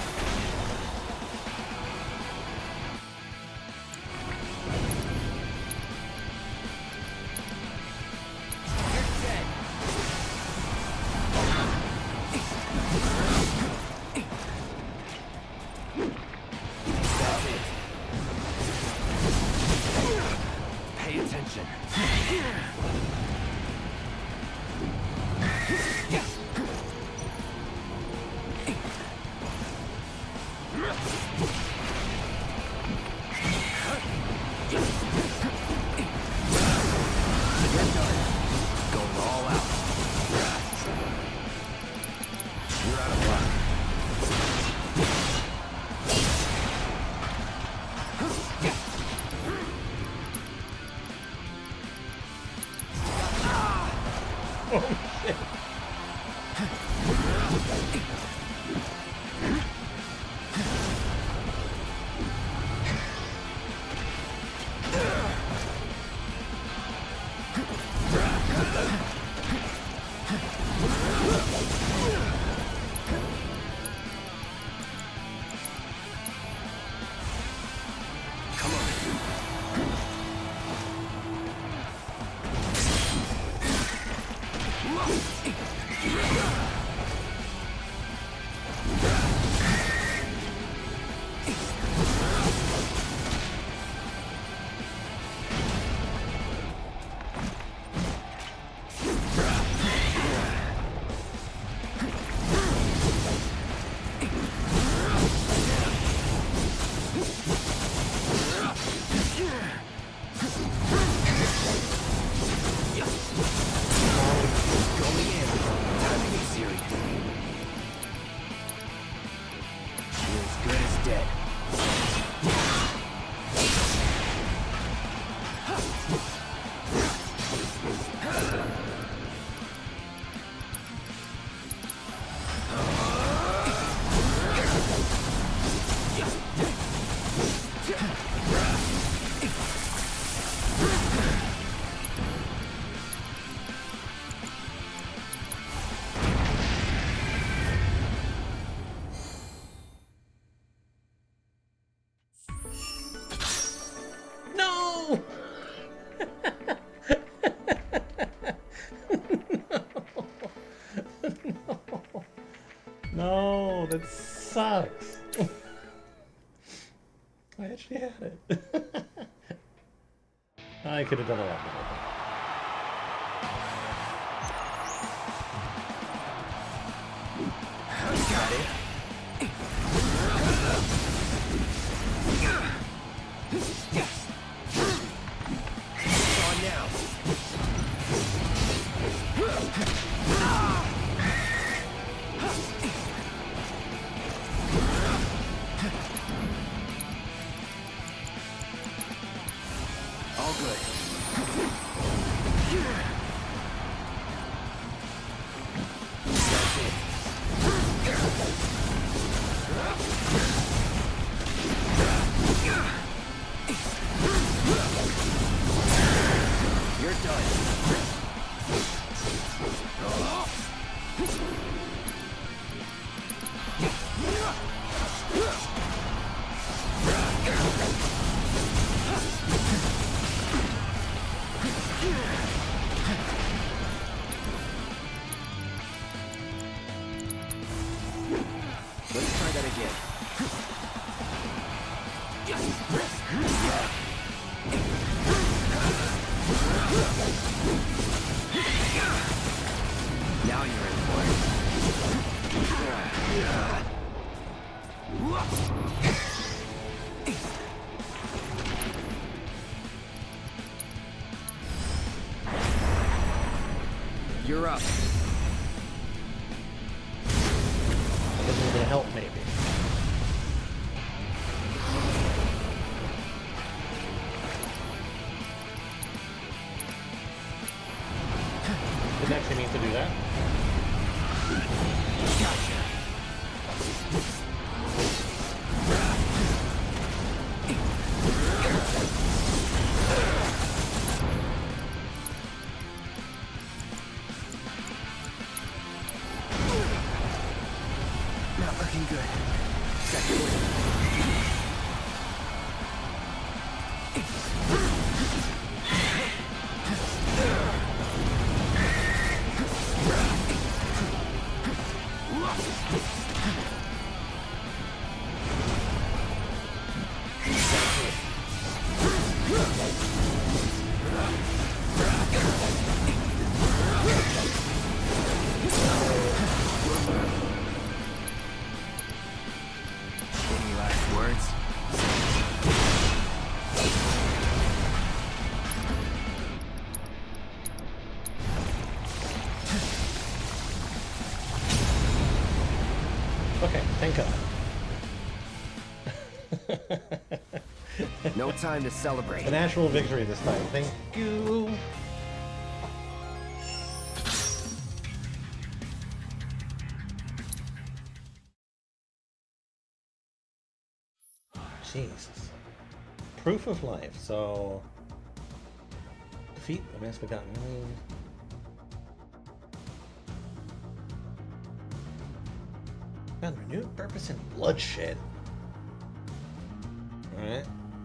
Pay attention. Going all out. You're out of luck. dead. No! No, that sucks. I actually had it. I could have done a lot more. Got it. On now. All good. That's it. You're done. Let's try that again. Now you're in for it. You're up. A little bit of help, maybe. Didn't actually mean to do that. Gotcha. Not looking good. Second win. Any last words? Okay, thank God. No time to celebrate. An actual victory this time. Thank you. Jesus. Proof of life. So defeat the misbegotten million. Found renewed purpose in bloodshed. Alright.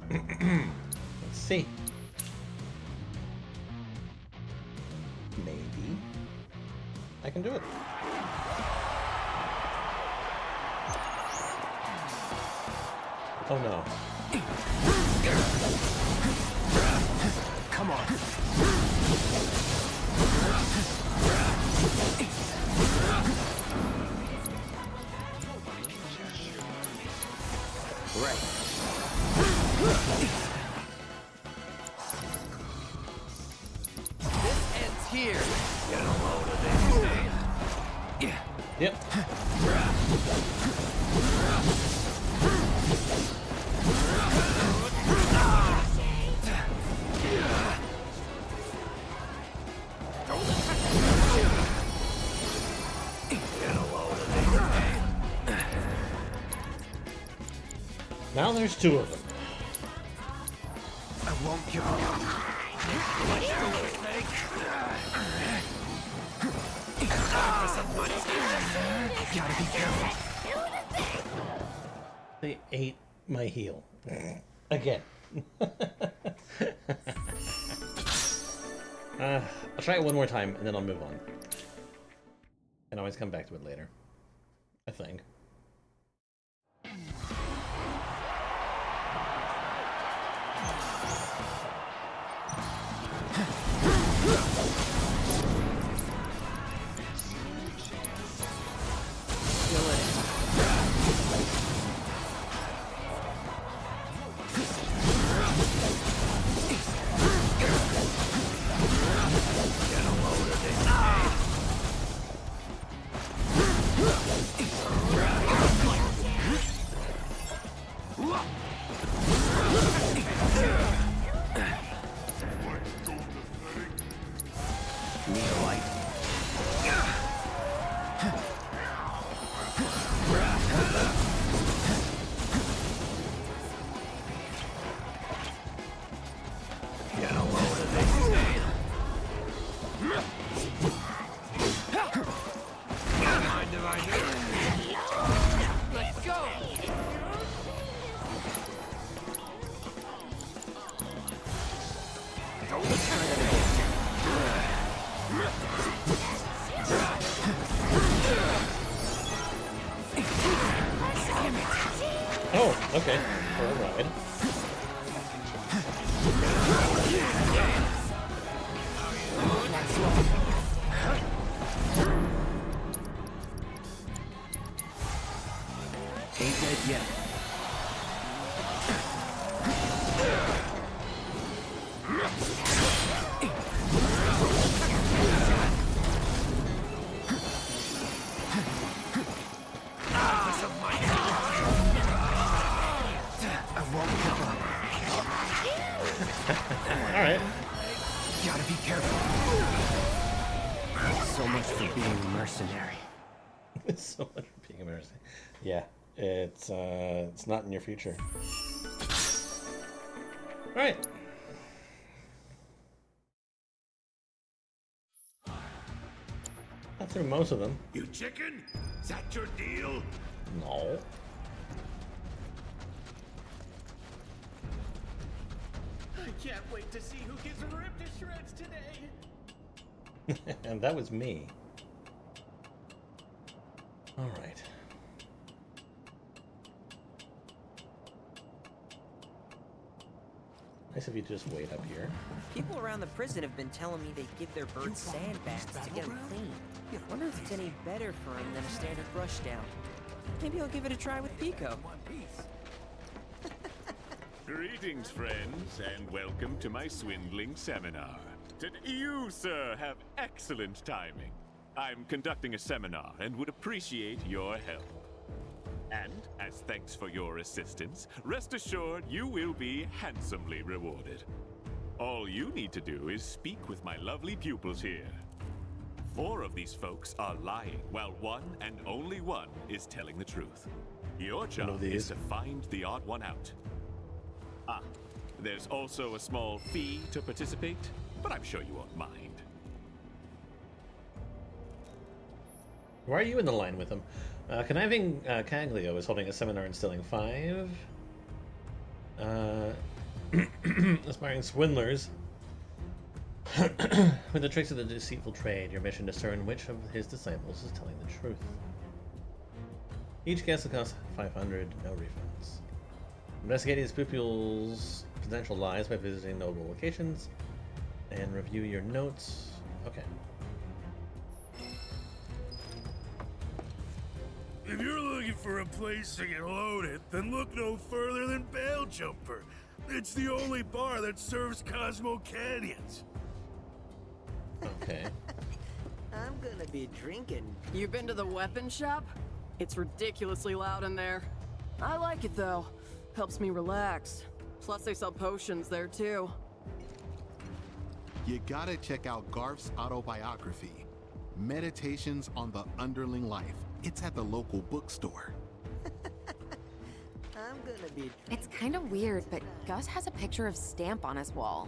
Let's see. Maybe I can do it. Oh no. Come on. Right. This ends here. Get a load of this thing. Yeah. Yep. Now there's two of them. I won't give up. Let's go, pathetic. Gotta be careful. They ate my heel. Again. I'll try it one more time and then I'll move on. Can always come back to it later. I think. Oh, okay. For a ride. Ain't dead yet. Alright. Gotta be careful. So much for being a mercenary. So much for being a mercenary. Yeah, it's not in your future. Alright. Got through most of them. You chicken? Is that your deal? No. I can't wait to see who gets ripped to shreds today. And that was me. Alright. Nice if you just wait up here. People around the prison have been telling me they give their birds sand baths to get them clean. I wonder if it's any better for them than a standard brush down. Maybe I'll give it a try with Pico. Greetings, friends, and welcome to my swindling seminar. You, sir, have excellent timing. I'm conducting a seminar and would appreciate your help. And, as thanks for your assistance, rest assured you will be handsomely rewarded. All you need to do is speak with my lovely pupils here. 4 of these folks are lying, while one and only one is telling the truth. Your job is to find the odd one out. Ah, there's also a small fee to participate, but I'm sure you won't mind. Why are you in the line with him? Conniving Caglio is holding a seminar instilling 5 aspiring swindlers with the tricks of the deceitful trade. Your mission: discern which of his disciples is telling the truth. Each guess will cost 500, no refunds. Investigate his pupils' potential lies by visiting notable locations and review your notes. Okay. If you're looking for a place to get loaded, then look no further than Bail Jumper. It's the only bar that serves Cosmo Canyons. Okay. I'm gonna be drinking. You been to the weapon shop? It's ridiculously loud in there. I like it though. Helps me relax. Plus they sell potions there too. You gotta check out Garth's autobiography, Meditations on the Underling Life. It's at the local bookstore. I'm gonna be... It's kind of weird, but Gus has a picture of Stamp on his wall.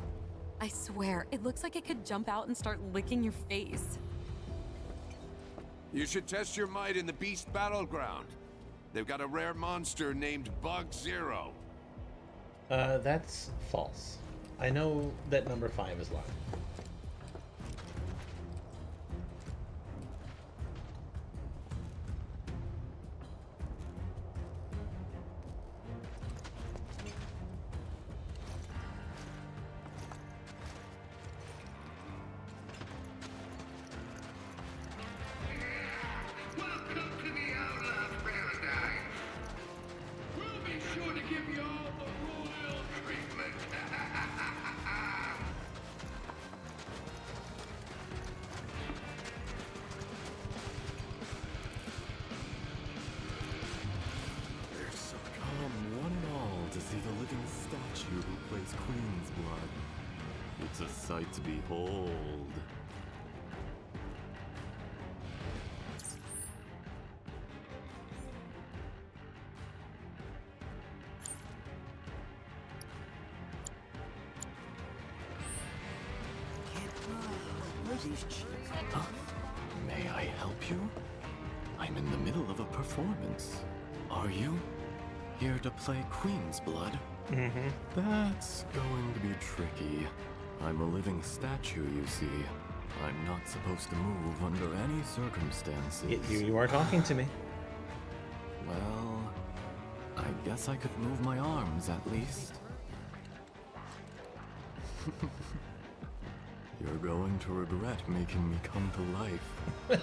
I swear, it looks like it could jump out and start licking your face. You should test your might in the Beast Battleground. They've got a rare monster named Bug Zero. That's false. I know that number 5 is live. Welcome to the Outlaw Paradise. We'll be sure to give you all the royal treatment. They're so come, one and all, to see the living statue who plays Queen's blood. It's a sight to behold. Huh? May I help you? I'm in the middle of a performance. Are you? Here to play Queen's blood? Mm-hmm. That's going to be tricky. I'm a living statue, you see. I'm not supposed to move under any circumstances. You are talking to me. Well, I guess I could move my arms at least. You're going to regret making me come to life.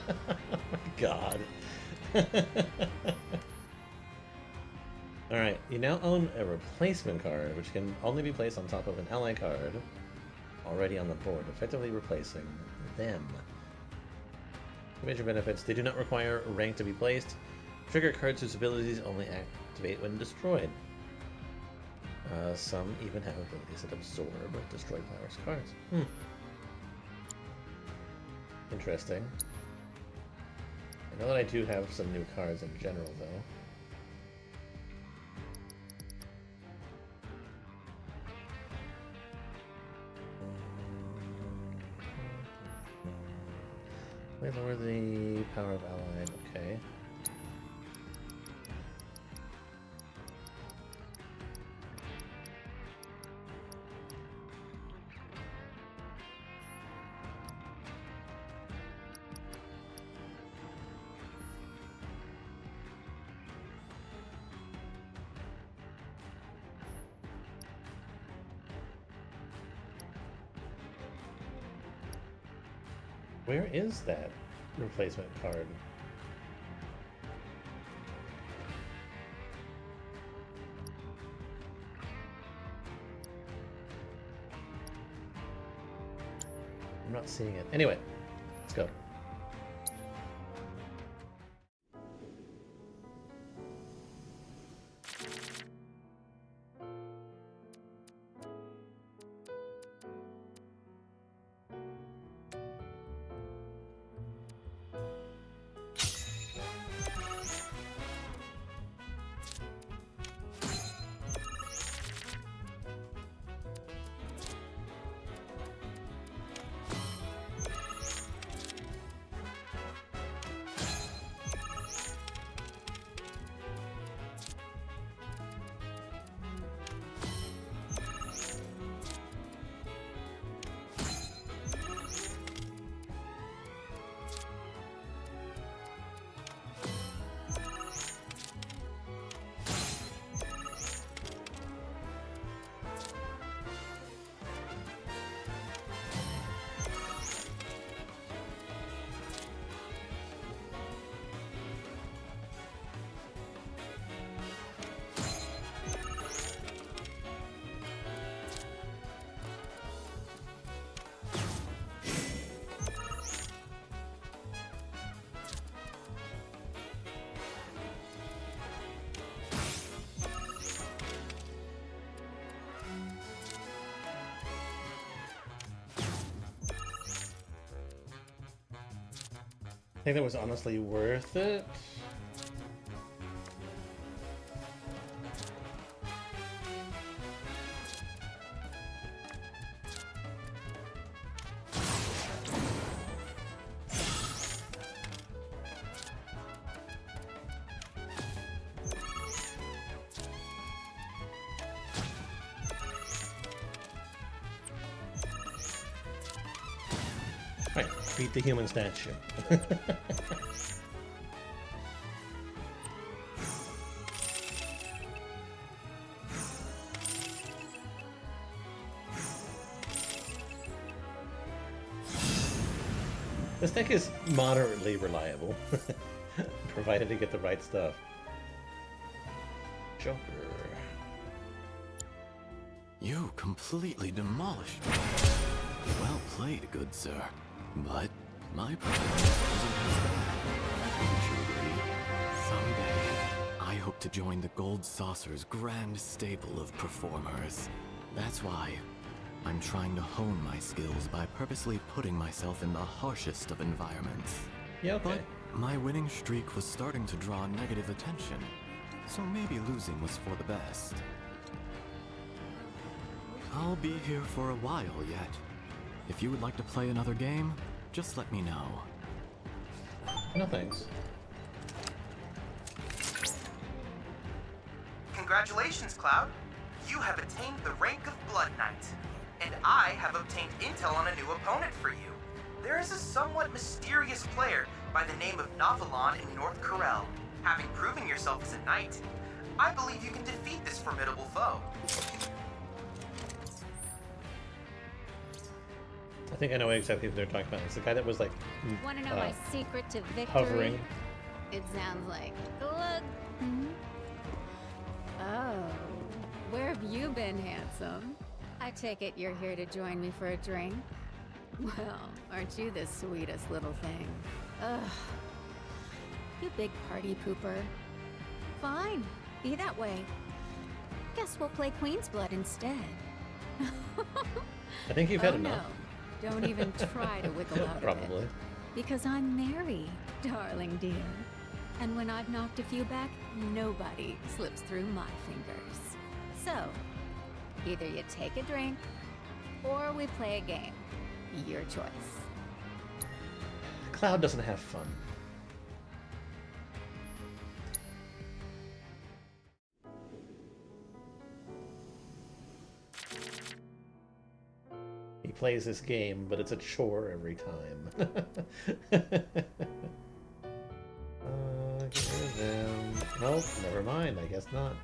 God. Alright, you now own a replacement card, which can only be placed on top of an ally card already on the board, effectively replacing them. Major benefits: they do not require rank to be placed. Trigger cards whose abilities only activate when destroyed. Some even have abilities that absorb destroyed players' cards. Interesting. I know that I do have some new cards in general, though. We lower the power of allied, okay. Where is that replacement card? I'm not seeing it. Anyway, let's go. I think that was honestly worth it. defeat the human statue. This deck is moderately reliable, provided you get the right stuff. Joker. You completely demolished me. Well played, good sir. But my performance wasn't as bad. Wouldn't you agree? Someday, I hope to join the Gold Saucer's grand stable of performers. That's why I'm trying to hone my skills by purposely putting myself in the harshest of environments. Yeah, okay. But my winning streak was starting to draw negative attention, so maybe losing was for the best. I'll be here for a while yet. If you would like to play another game, just let me know. No thanks. Congratulations, Cloud. You have attained the rank of Blood Knight. And I have obtained intel on a new opponent for you. There is a somewhat mysterious player by the name of Novalon in North Corel. Having proven yourself as a knight, I believe you can defeat this formidable foe. I think I know exactly what they're talking about. It's the guy that was like... Want to know my secret to victory? Hovering. It sounds like... Look. Hmm? Oh. Where have you been, handsome? I take it you're here to join me for a drink? Well, aren't you the sweetest little thing? Ugh. You big party pooper. Fine. Be that way. Guess we'll play Queen's Blood instead. I think you've had Oh, enough. No. Don't even try to wiggle out Probably. of it. Because I'm Mary, darling dear. And when I've knocked a few back, nobody slips through my fingers. So, either you take a drink, or we play a game. Your choice. Cloud doesn't have fun. He plays this game, but it's a chore every time. Get rid of them. Nope, never mind, I guess not.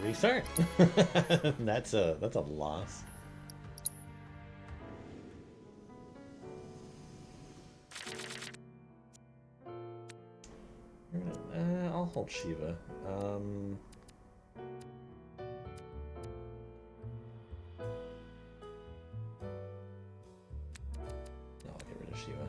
Restart. That's a loss. I'll hold Shiva. No, I'll get rid of Shiva.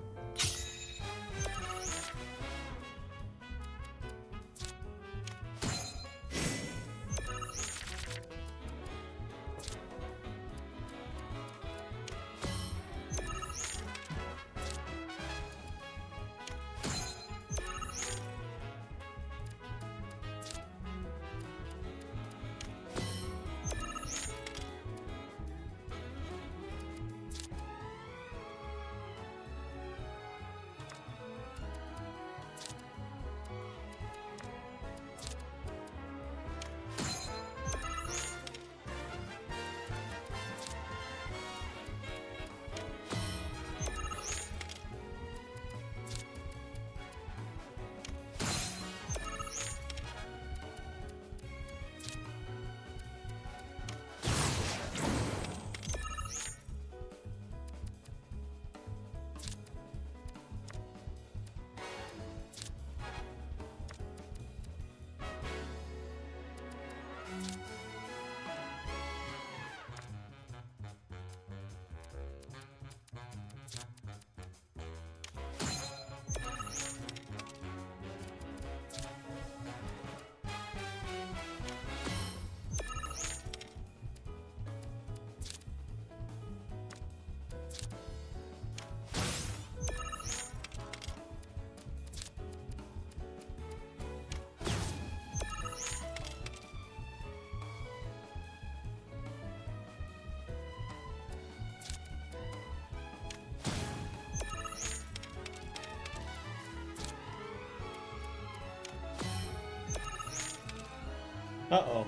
Uh-oh.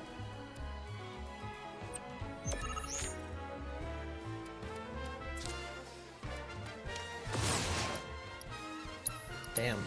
Damn.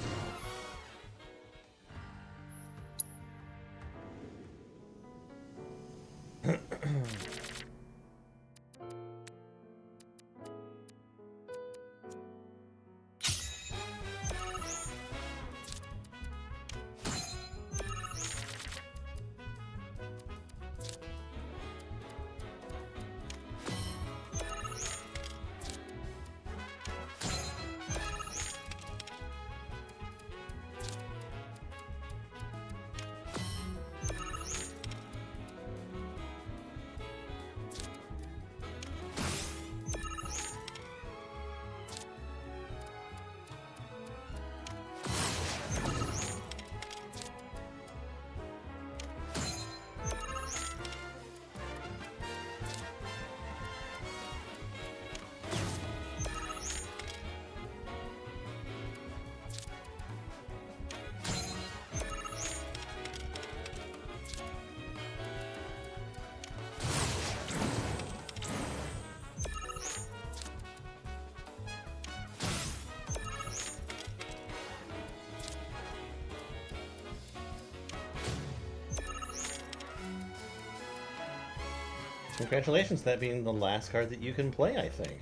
Congratulations, that being the last card that you can play, I think.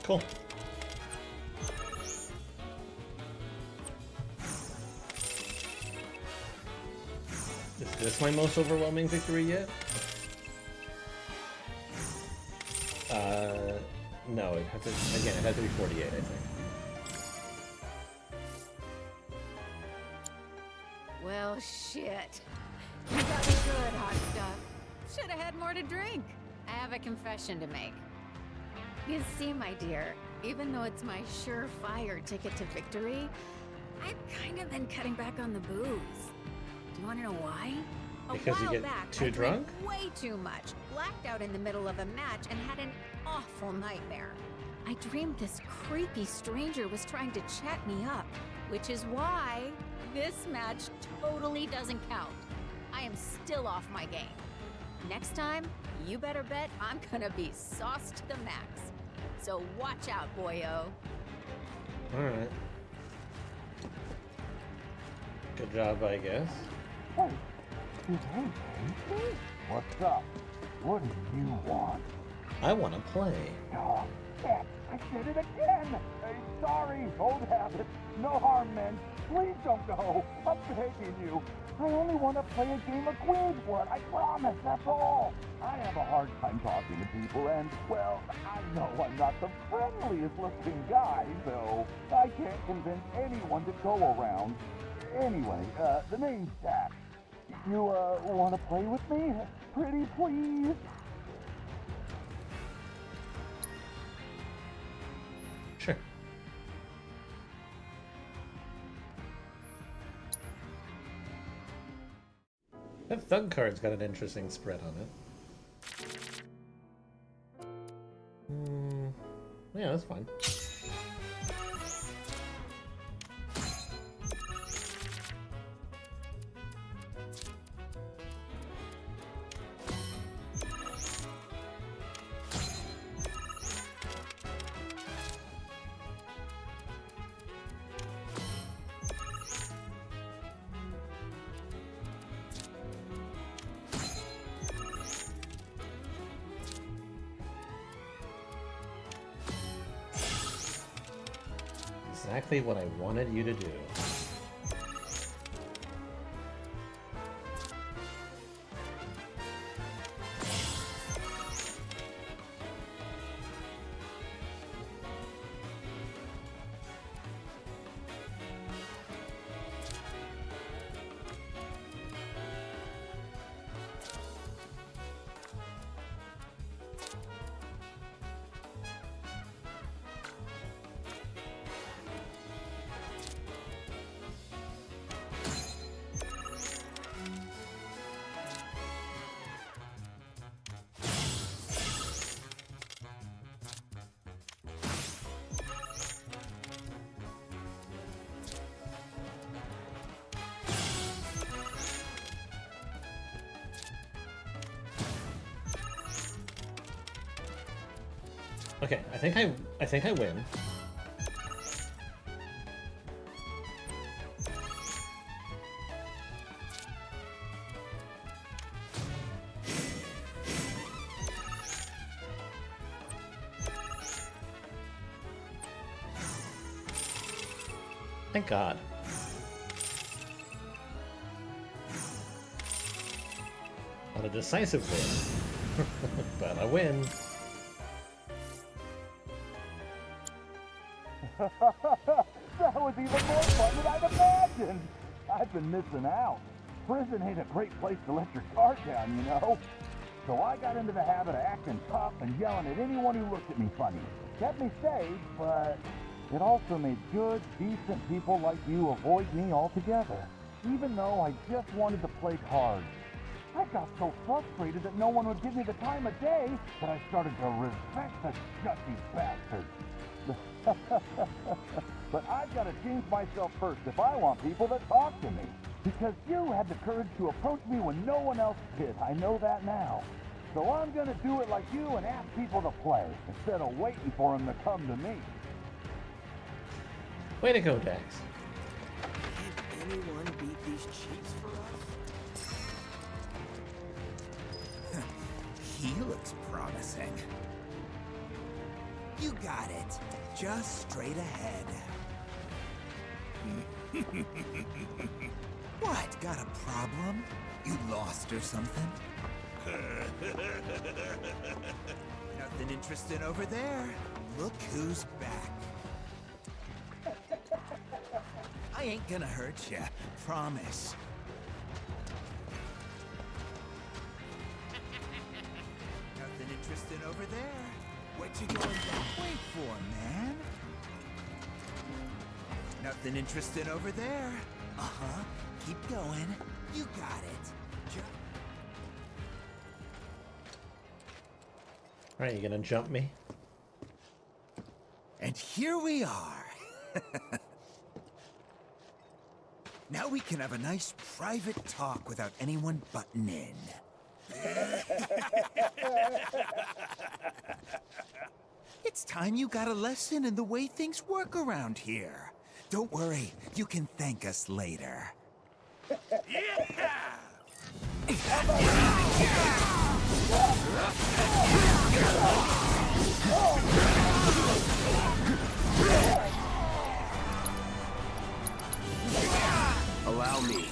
Cool. Is this my most overwhelming victory yet? No, it had to, again, it had to be 48, I think. Well, shit. You got me good, hot stuff. Should have had more to drink. I have a confession to make. You see, my dear, even though it's my surefire ticket to victory, I've kind of been cutting back on the booze. Do you want to know why? Because you get too drunk? Way too much. Blacked out in the middle of a match and had an awful nightmare. I dreamed this creepy stranger was trying to chat me up, which is why this match totally doesn't count. I am still off my game. Next time, you better bet I'm gonna be sauced to the max. So watch out, boyo. Alright. Good job, I guess. Hey, what's up? What do you want? I want to play. Oh, shit, I did it again! Hey, sorry, old habit. No harm, men. Please don't go. I'm begging you. I only want to play a game of Queen's Blood. I promise, that's all. I have a hard time talking to people, and, well, I know I'm not the friendliest looking guy, so I can't convince anyone to go around. Anyway, the name's Jack. You, want to play with me? Pretty please? Sure. That thug card's got an interesting spread on it. Yeah, that's fine. exactly what I wanted you to do. Okay, I think I win. Thank God. Not a decisive win, but a win. That was even more fun than I'd imagined. I've been missing out. Prison ain't a great place to let your guard down, you know. So I got into the habit of acting tough and yelling at anyone who looked at me funny. Kept me safe, but it also made good, decent people like you avoid me altogether. Even though I just wanted to play cards. I got so frustrated that no one would give me the time of day that I started to respect the gushy bastards. But I've got to change myself first if I want people that talk to me. Because you had the courage to approach me when no one else did. I know that now. So I'm going to do it like you and ask people to play, instead of waiting for them to come to me. Way to go, Dax. Can anyone beat these cheats for us? He looks promising. You got it. Just straight ahead. What? Got a problem? You lost or something? Nothing interesting over there. Look who's back. I ain't gonna hurt ya. Promise. Nothing interesting over there. What you going that way for, man? Nothing interesting over there. Uh-huh. Keep going. You got it. Alright, you gonna jump me? And here we are. Now we can have a nice private talk without anyone butting in. It's time you got a lesson in the way things work around here. Don't worry, you can thank us later. Allow me.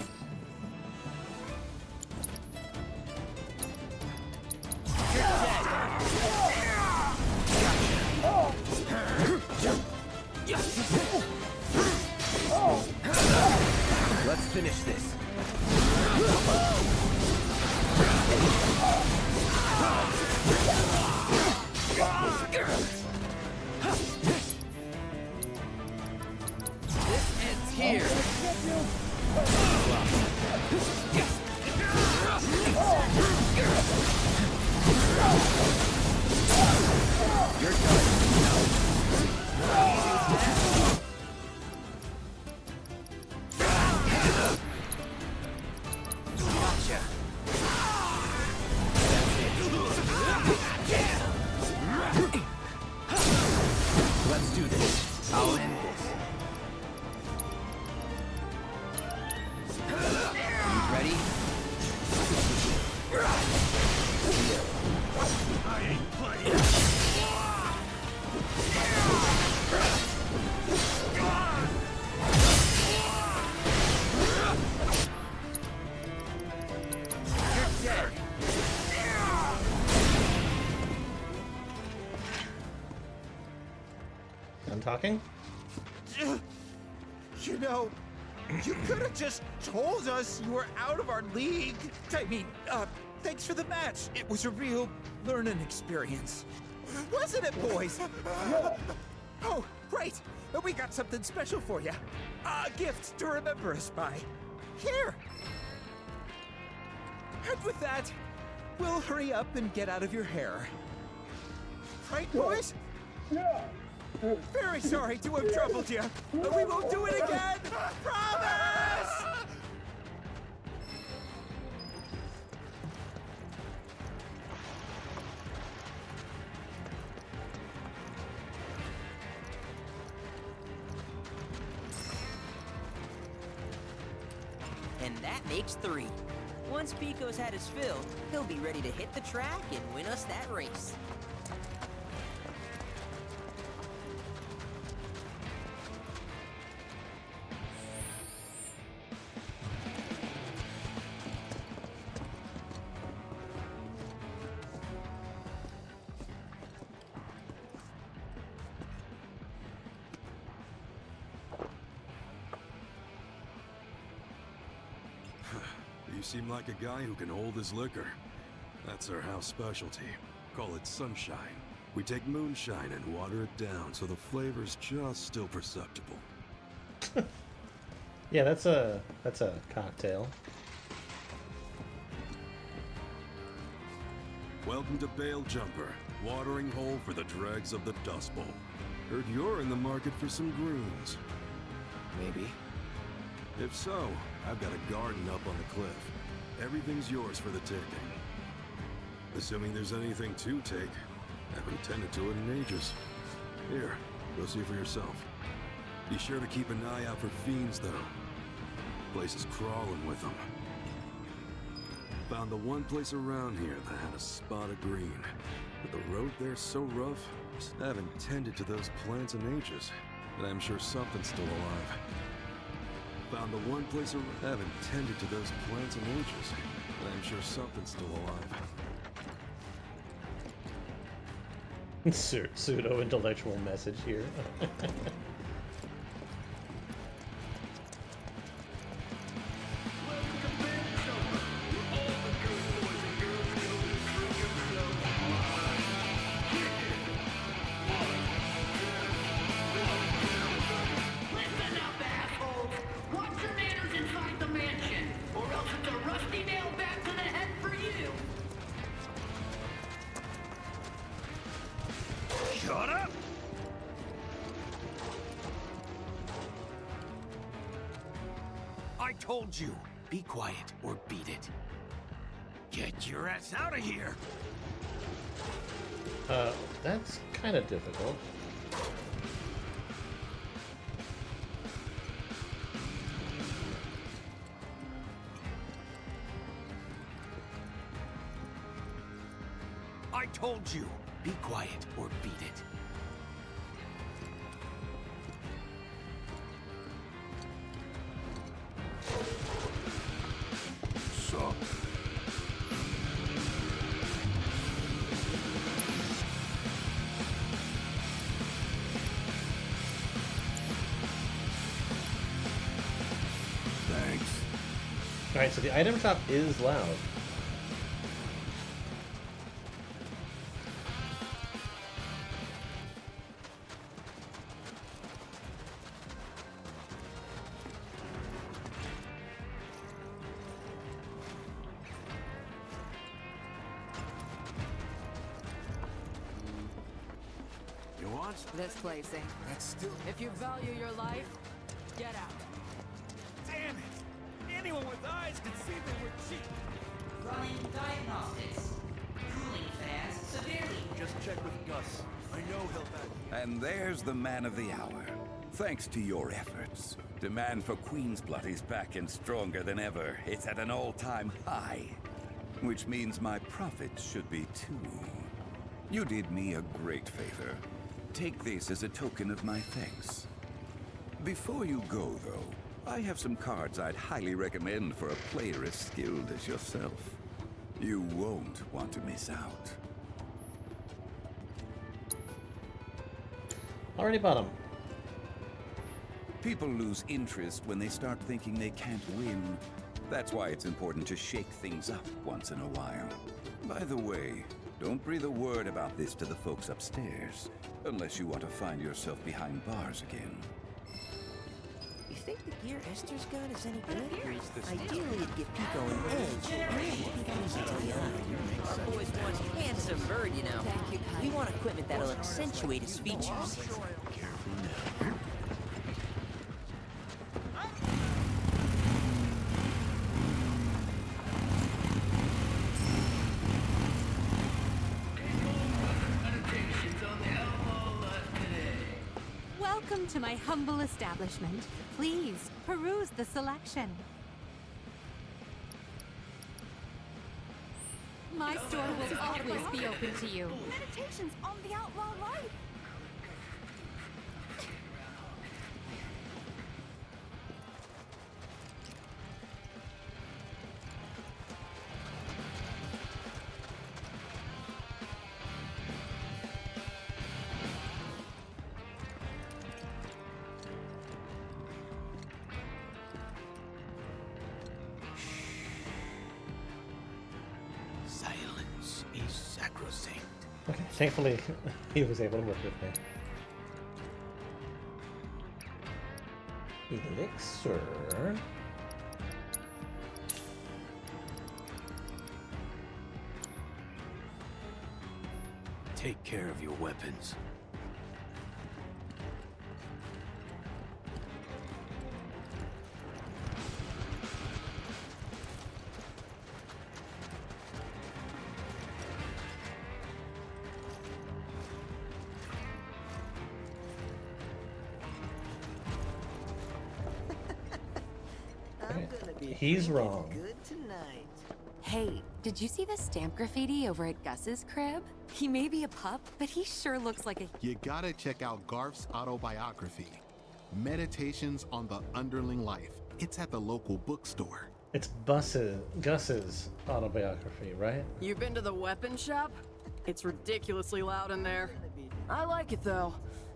Let's finish this. This ends here. You're done. Gotcha. Let's do this. I'll end this. You ready? I ain't playing. talking? You know, you could have just told us you were out of our league. I mean, thanks for the match. It was a real learning experience. Wasn't it, boys? Oh, great. We got something special for you. A gift to remember us by. Here. And with that, we'll hurry up and get out of your hair. Right, boys? Yeah. Very sorry to have troubled you. We won't do it again. Promise! And that makes 3. Once Pico's had his fill, he'll be ready to hit the track and win us that race. You seem like a guy who can hold his liquor. That's our house specialty. Call it sunshine. We take moonshine and water it down so the flavor's just still perceptible. Yeah, that's a cocktail. Welcome to Bale Jumper, watering hole for the dregs of the Dust Bowl. Heard you're in the market for some greens. Maybe. If so, I've got a garden up on the cliff. Everything's yours for the taking. Assuming there's anything to take. Haven't tended to it in ages. Here, go see for yourself. Be sure to keep an eye out for fiends, though. Place is crawling with them. Found the one place around here that had a spot of green. But the road there's so rough, just haven't tended to those plants in ages. But I'm sure something's still alive. Found the one place haven't tended to those plants in ages. But I'm sure something's still alive. Pseudo-intellectual message here. Shut up! I told you, be quiet or beat it. Get your ass out of here! That's kind of difficult. I told you, be quiet or beat it. So. Thanks. Alright, so the item shop is loud. This placing. That's still. If you value your life, get out. Damn it! Anyone with eyes could see they were cheap. Running diagnostics. Cooling fans severely. Just check with Gus. I know he'll back. And there's the man of the hour. Thanks to your efforts, demand for Queen's Blood is back and stronger than ever. It's at an all-time high. Which means my profits should be too. You did me a great favor. Take this as a token of my thanks. Before you go, though, I have some cards I'd highly recommend for a player as skilled as yourself. You won't want to miss out. Already bought them. People lose interest when they start thinking they can't win. That's why it's important to shake things up once in a while. By the way, don't breathe a word about this to the folks upstairs, unless you want to find yourself behind bars again. You think the gear Esther's got is any good? Ideally, it'd give Pico an edge. Our boys want a handsome bird, you know. We want equipment that'll accentuate his features. Welcome to my humble establishment. Please, peruse the selection. My store will always be open to you. Meditations on the outlaw life. Silence is sacrosanct. Okay, thankfully he was able to work with me. Elixir. Take care of your weapons. He's wrong. Hey, did you see the stamp graffiti over at Gus's crib? He may be a pup, but he sure looks like a... You gotta check out Garf's autobiography, Meditations on the Underling Life. It's at the local bookstore. It's Gus's autobiography, right? You been to the weapon shop? It's ridiculously loud in there. I like it though.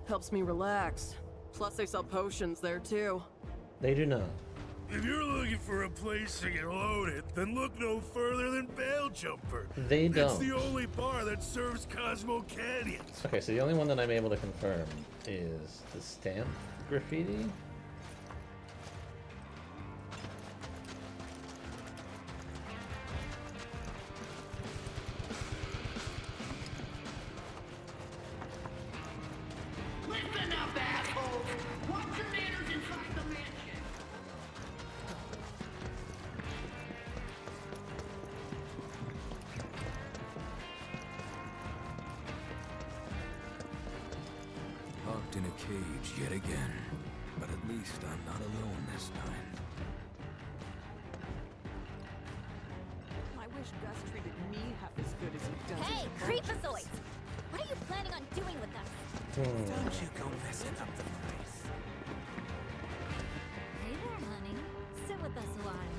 Helps me relax. Plus they sell potions there too. They do not. If you're looking for a place to get loaded, then look no further than Bale Jumper. They don't. It's the only bar that serves Cosmo Canyons. Okay, so the only one that I'm able to confirm is the stamp graffiti. Listen up, assholes! Watch your manners inside the mansion! Locked in a cage yet again. But at least I'm not alone this time. I wish Gus treated me half as good as he does. Hey, creepazoids! What are you planning on doing with us? Don't you go messing up the place. Hey there, honey. Sit with us a while.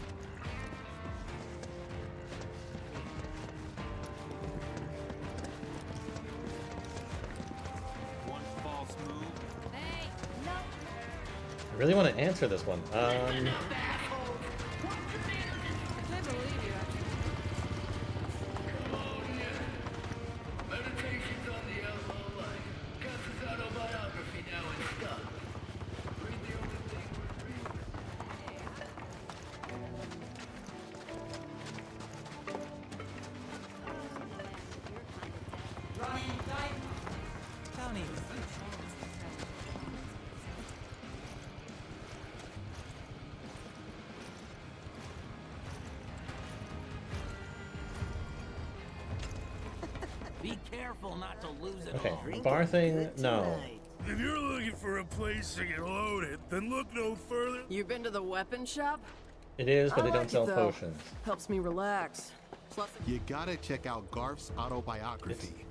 One false move. Hey, no. I really want to answer this one. Meditations on the outlaw life. Gus's autobiography now in stock. Read the only thing we're reading. Running time. Tony. Be careful not to lose it Okay, all. bar thing, no. If you're looking for a place to get loaded, then look no further. You been to the weapon shop? It is, but I they like don't sell it, though. potions. Helps me relax. Plus You gotta check out Garf's autobiography,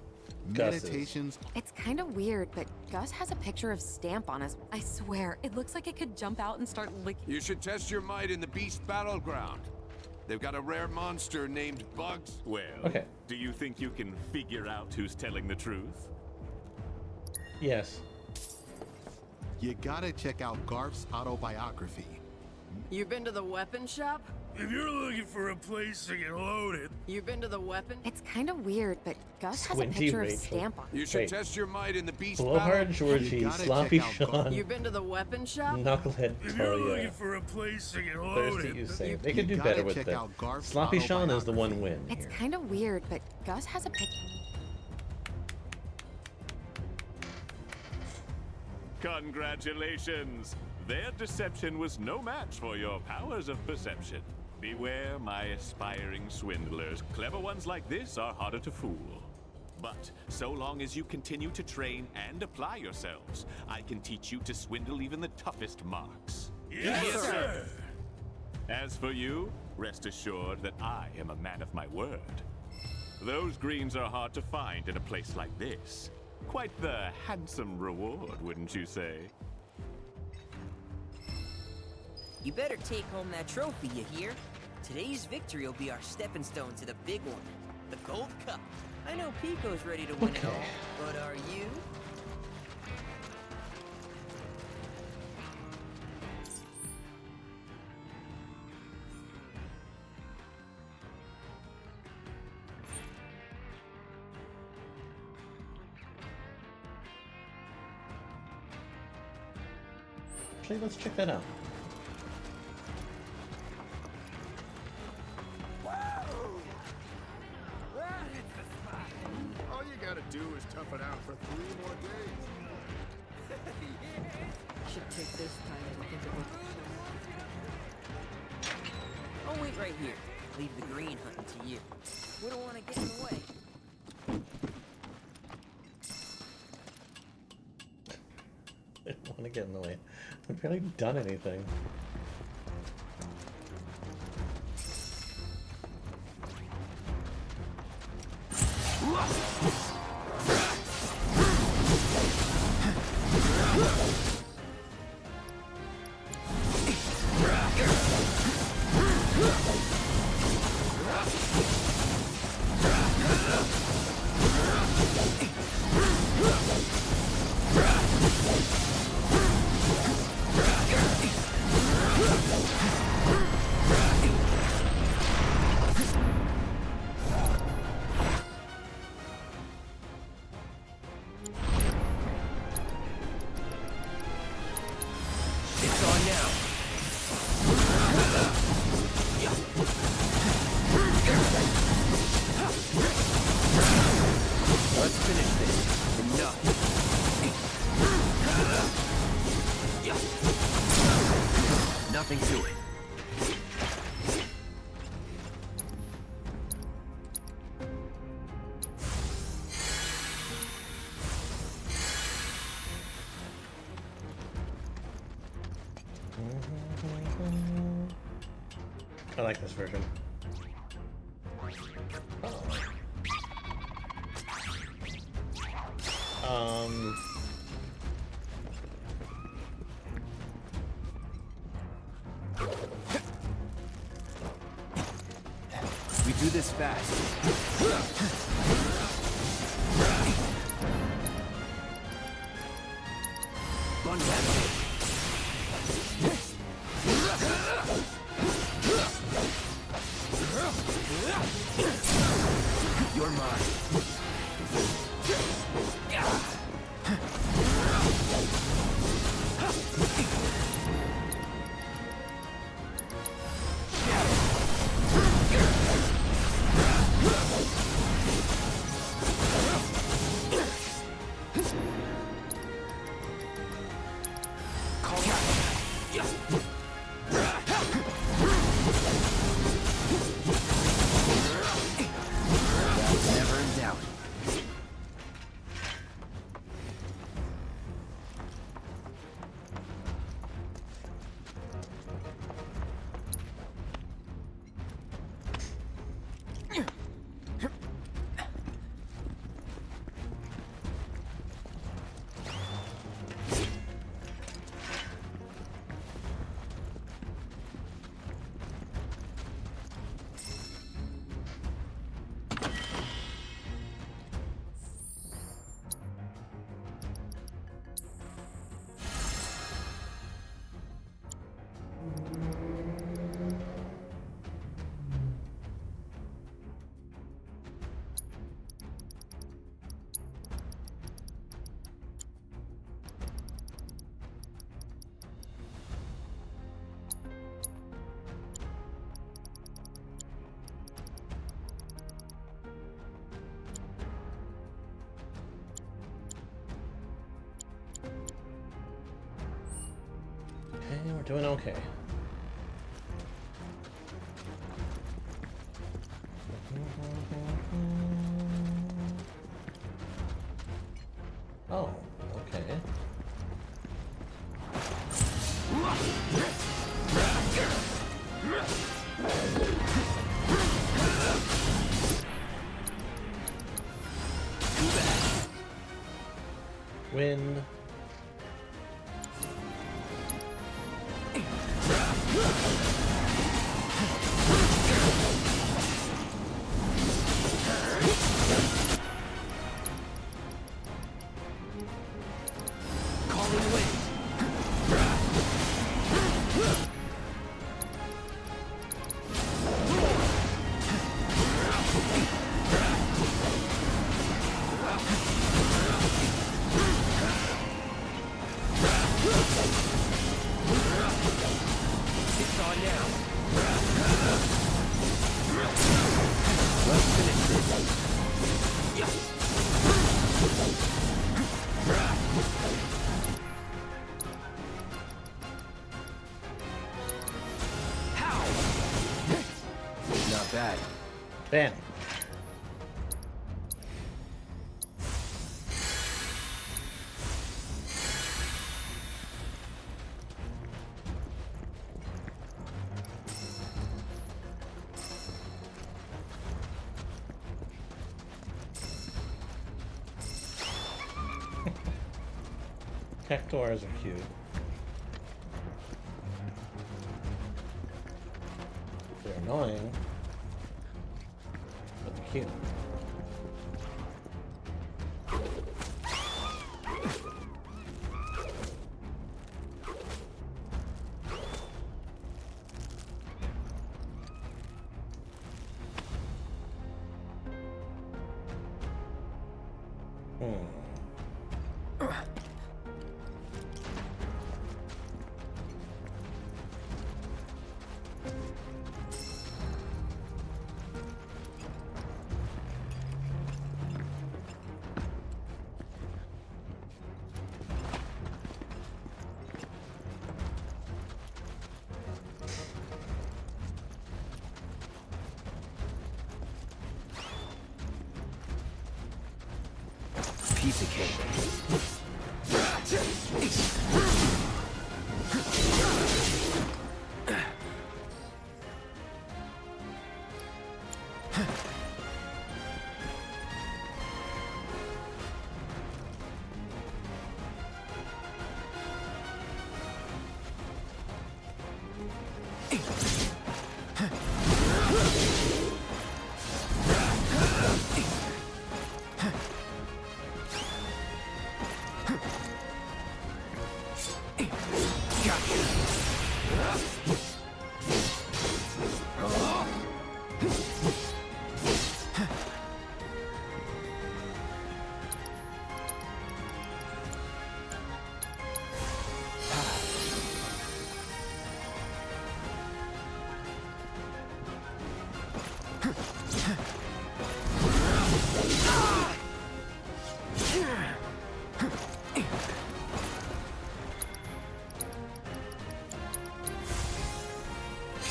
Gus's. Meditations. It's kind of weird, but Gus has a picture of Stamp on his... I swear, it looks like it could jump out and start licking... You should test your might in the Beast Battleground. They've got a rare monster named Bugs. Well, Okay. Do you think you can figure out who's telling the truth? Yes. You gotta check out Garf's autobiography. You been to the weapon shop? If you're looking for a place to get loaded... You been to the weapon? It's kind of weird, but Gus has a Squinty picture of Rachel. Stamp on it. You should test your might in the beast Blowhard battle. Georgie, Sloppy Sean, You been to the weapon shop? Knucklehead If you're looking Talia, for a place to get Thirsty loaded... Usain. They could do better with that. Sloppy Sean is the one win It's here. kind of weird, but Gus has a picture. Congratulations! Their deception was no match for your powers of perception. Beware, my aspiring swindlers. Clever ones like this are harder to fool. But so long as you continue to train and apply yourselves, I can teach you to swindle even the toughest marks. Yes, sir! As for you, rest assured that I am a man of my word. Those greens are hard to find in a place like this. Quite the handsome reward, wouldn't you say? You better take home that trophy, you hear? Today's victory will be our stepping stone to the big one, the Gold Cup. I know Pico's ready to win it all, but are you? Actually, let's check that out. All you gotta do is tough it out for 3 more days. Should take this time to think about I'll wait right here. Leave the green hunting to you. We don't want to get in the way. I don't want to get in the way. I've barely done anything. It's on now. Let's finish this. Enough. Nothing to it. I like this version. We do this fast. Bun that. You're mine. Never in doubt. Okay, we're doing okay. Oh, okay. Wind. Calling wind. It's on now. Let's finish this. How? Not bad. Bam. Cactuars are cute. They're annoying, but they're cute. Piece of cake.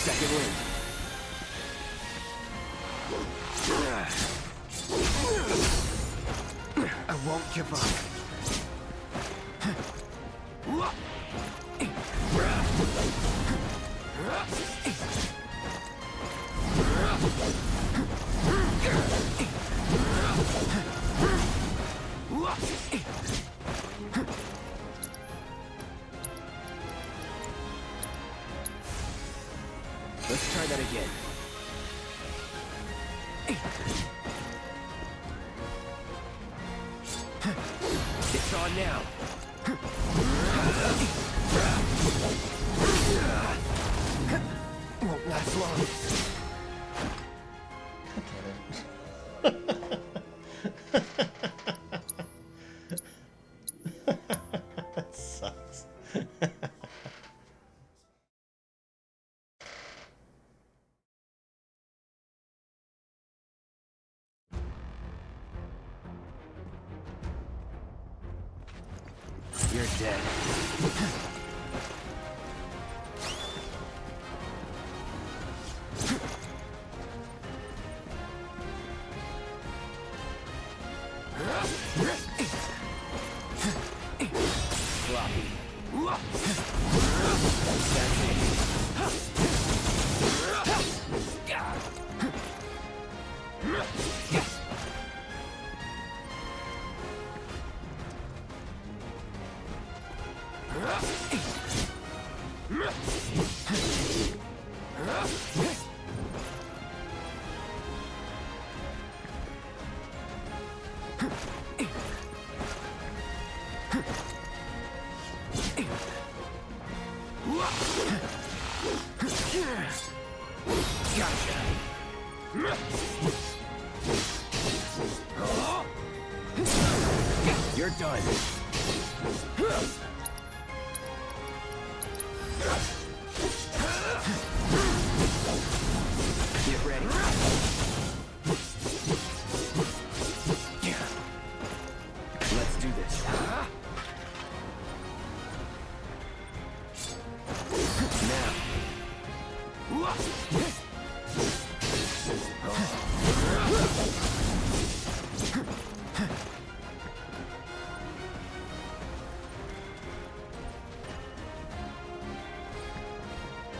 Second wind. I won't give up. Let's try that again. It's on now. Won't last long. That sucks. You're dead. Gotcha. You're done. Get ready. Let's do this. Now.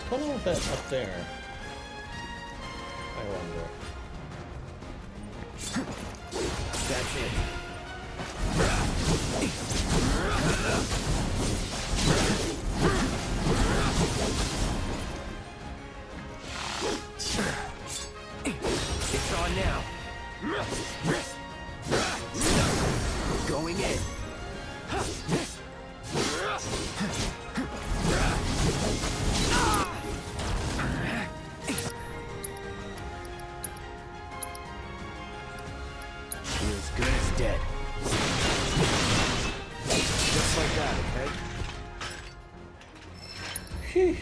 I don't know if that's up there. I wonder. That's it. It's on now. Going in. You're as good as dead. Just like that, okay? Phew.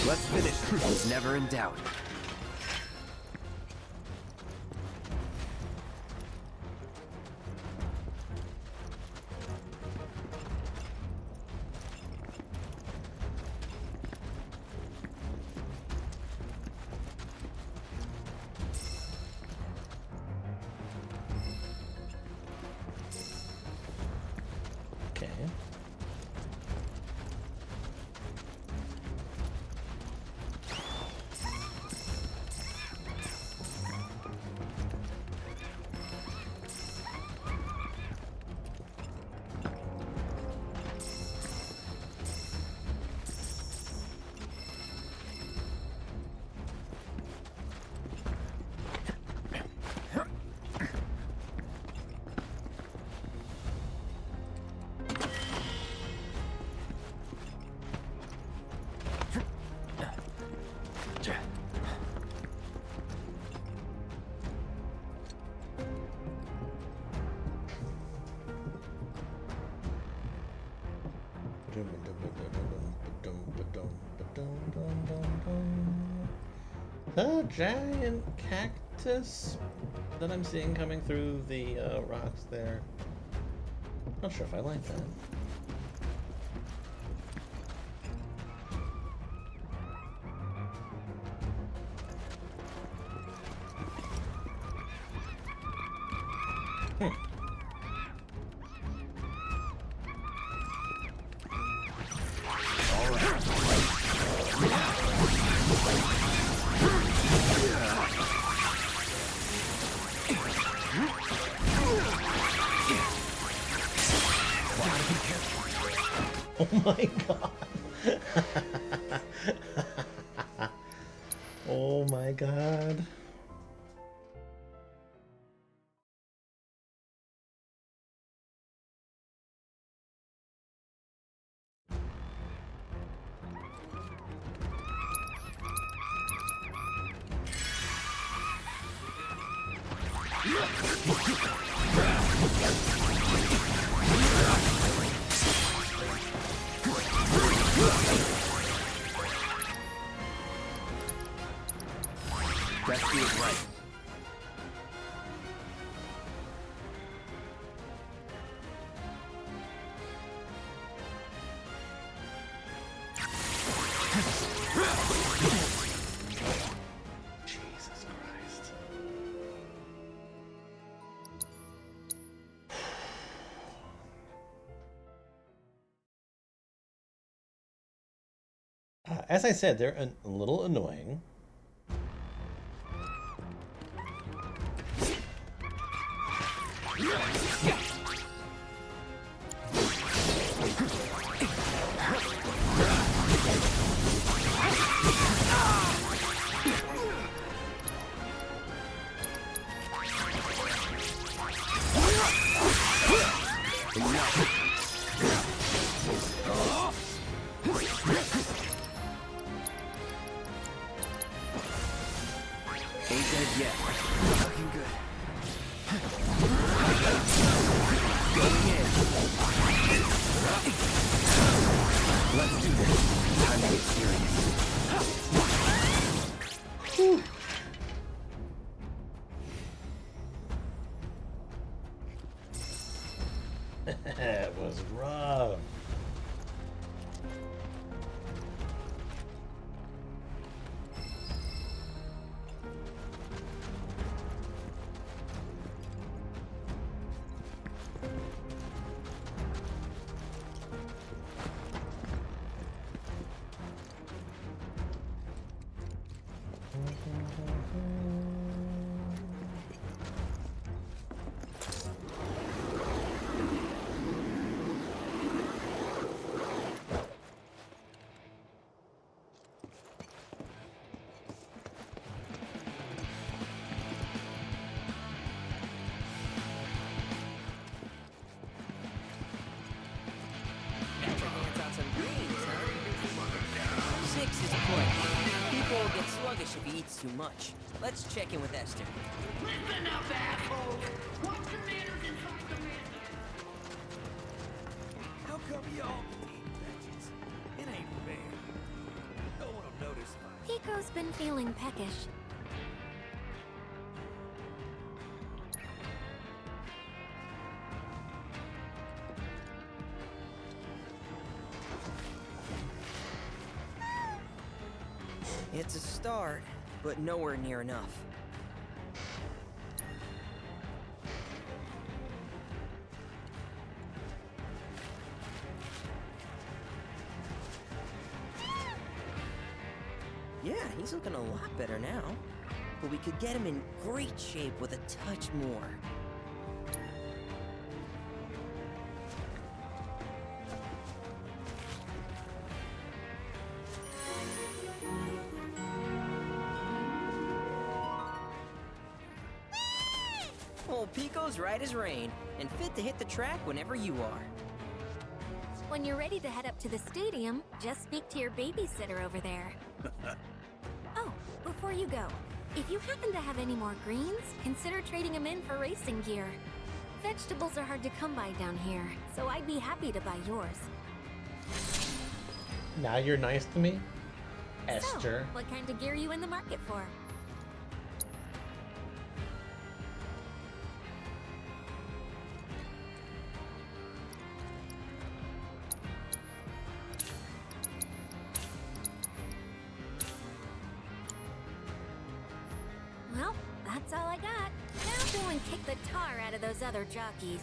Let's finish. I was never in doubt. Okay. The giant cactus that I'm seeing coming through the rocks there. Not sure if I like that. Oh my god. Oh my god. As I said, they're a little annoying. Ain't dead yet. Looking good. Going in. Let's do this. Time to get serious. Whew. It was rough. If he eats too much. Let's check in with Esther. Listen up, asshole! What's your manners inside the man? How come y'all team matches? It ain't fair. No one will notice if I... Pico's been feeling peckish. It's a start, but nowhere near enough. Yeah, he's looking a lot better now. But we could get him in great shape with a touch more. Old Pico's right as rain, and fit to hit the track whenever you are. When you're ready to head up to the stadium, just speak to your babysitter over there. Oh, before you go, if you happen to have any more greens, consider trading them in for racing gear. Vegetables are hard to come by down here, so I'd be happy to buy yours. Now you're nice to me, Esther. So, what kind of gear are you in the market for? Well, that's all I got. Now go and kick the tar out of those other jockeys.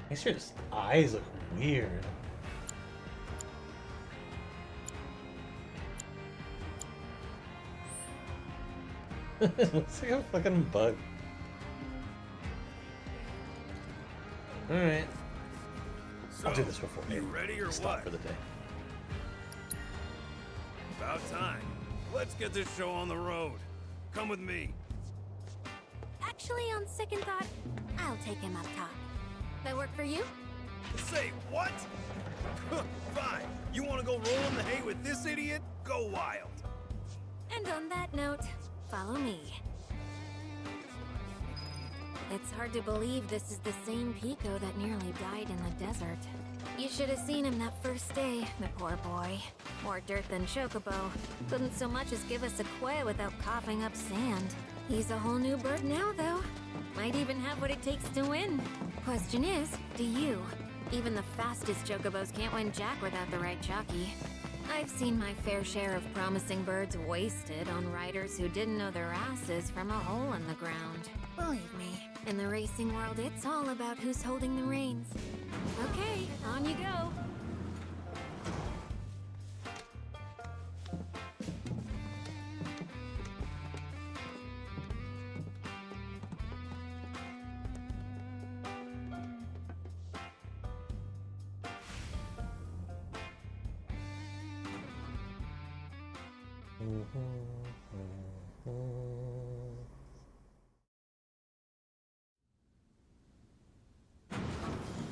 These just eyes look weird. It looks like a fucking bug. Alright. I'll do this before you ready or stop what? for the day. About time. Let's get this show on the road. Come with me. Actually, on second thought, I'll take him up top. That work for you? Say what? Fine. You want to go roll in the hay with this idiot? Go wild. And on that note, follow me. It's hard to believe this is the same Pico that nearly died in the desert. You should have seen him that first day, the poor boy. More dirt than Chocobo. Couldn't so much as give us a quay without coughing up sand. He's a whole new bird now, though. Might even have what it takes to win. Question is, do you? Even the fastest Chocobos can't win Jack without the right jockey. I've seen my fair share of promising birds wasted on riders who didn't know their asses from a hole in the ground. Believe me, in the racing world, it's all about who's holding the reins. Okay, on you go.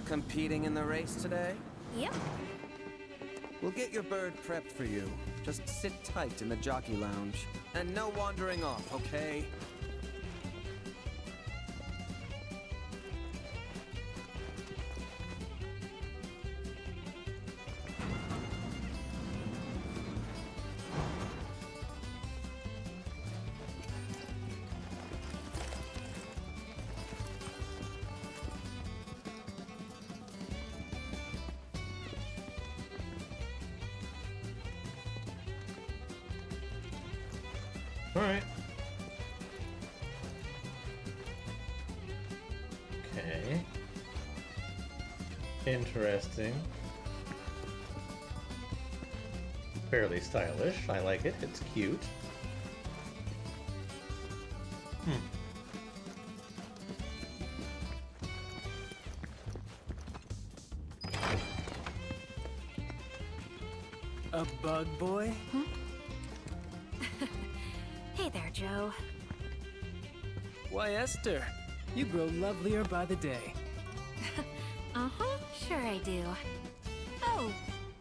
Competing in the race today? Yep. We'll get your bird prepped for you. Just sit tight in the jockey lounge. And no wandering off, okay? Alright. Okay. Interesting. Fairly stylish. I like it. It's cute. A bug boy? Hey there, Joe. Why, Esther, you grow lovelier by the day. Uh-huh, sure I do. Oh,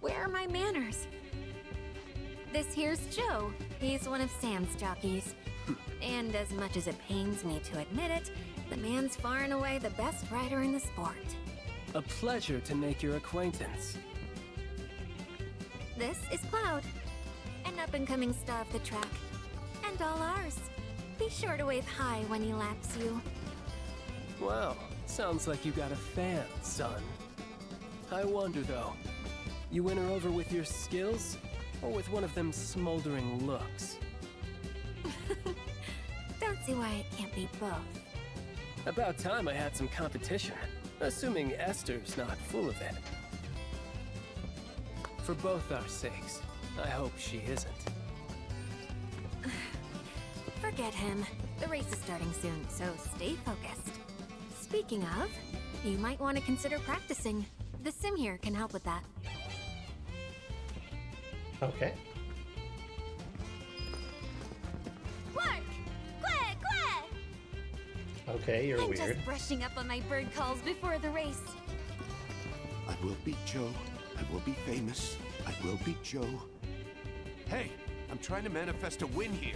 where are my manners? This here's Joe. He's one of Sam's jockeys. And as much as it pains me to admit it, the man's far and away the best rider in the sport. A pleasure to make your acquaintance. This is Cloud, an up-and-coming star of the track. And all ours. Be sure to wave hi when he laps you. Well, sounds like you got a fan, son. I wonder, though, you win her over with your skills, or with one of them smoldering looks? Don't see why it can't be both. About time I had some competition, assuming Esther's not full of it. For both our sakes, I hope she isn't. Forget him. The race is starting soon, so stay focused. Speaking of, you might want to consider practicing. The sim here can help with that. Okay. Clark! Quack! Okay, you're I'm weird. just brushing up on my bird calls before the race. I will beat Joe. I will be famous. I will beat Joe. Hey, I'm trying to manifest a win here.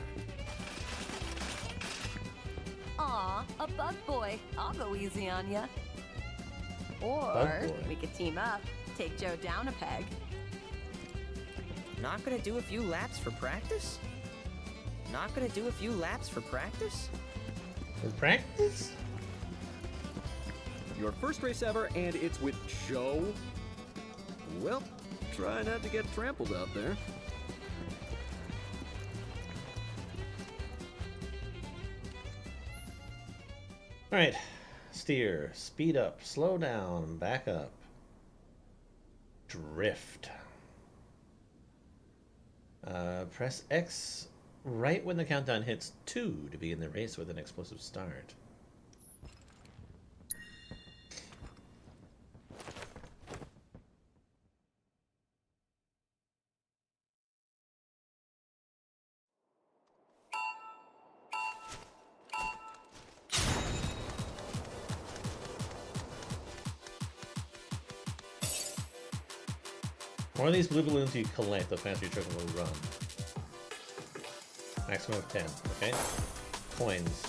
Aw, a bug boy. I'll go easy on ya. Bug Or boy. we could team up, take Joe down a peg. Not gonna do a few laps for practice? Not gonna do a few laps for practice? For practice? Your first race ever, and it's with Joe? Well, try not to get trampled out there. Alright. Steer. Speed up. Slow down. Back up. Drift. Press X right when the countdown hits 2 to begin the race with an explosive start. The more of these blue balloons you collect, the faster your truck will run. Maximum of 10, okay? Coins.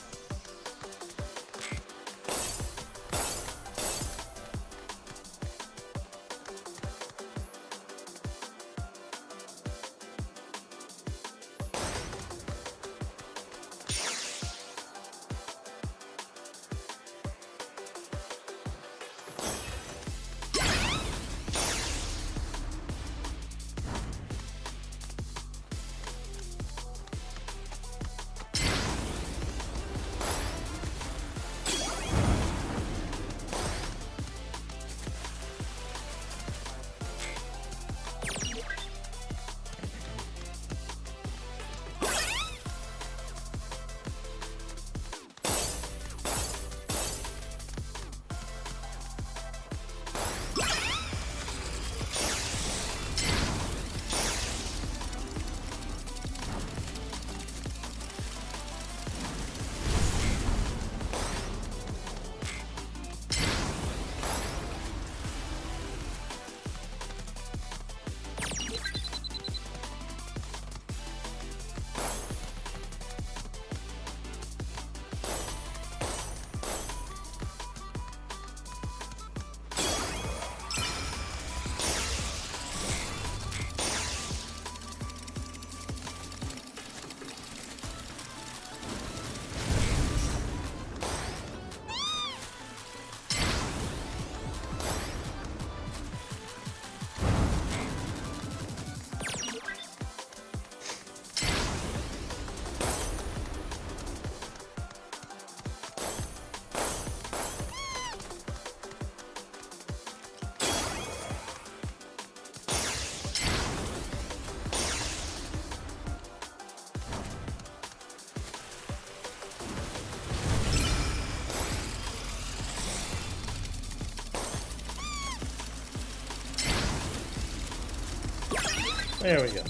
There we go.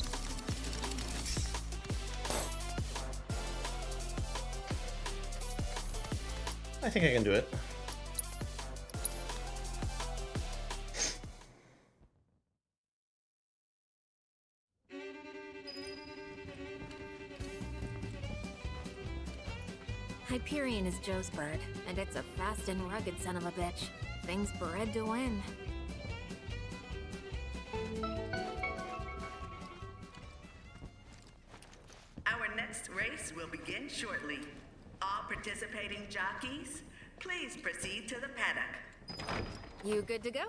I think I can do it. Hyperion is Joe's bird, and it's a fast and rugged son of a bitch. Thing's bred to win. Our next race will begin shortly. All participating jockeys, please proceed to the paddock. You good to go?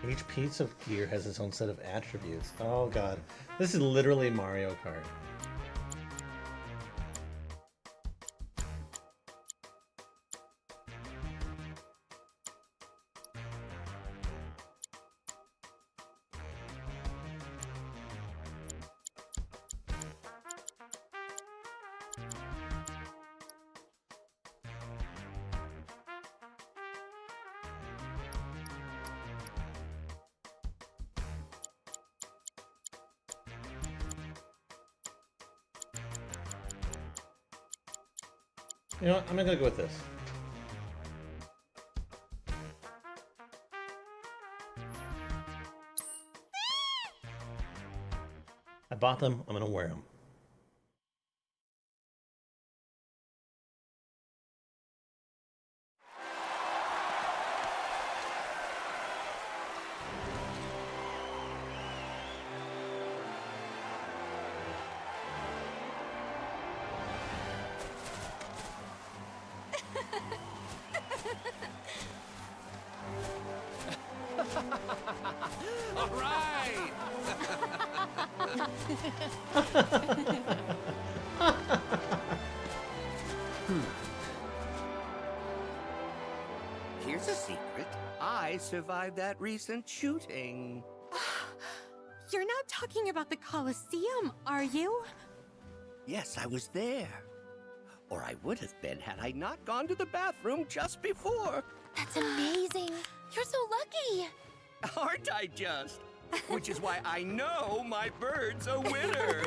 Each piece of gear has its own set of attributes. Oh god. This is literally Mario Kart. You know what? I'm gonna go with this. I bought them. I'm gonna wear them. Here's a secret. I survived that recent shooting. You're not talking about the Colosseum, are you? Yes, I was there. Or I would have been had I not gone to the bathroom just before. That's amazing. You're so lucky. Aren't I just? Which is why I know my bird's a winner.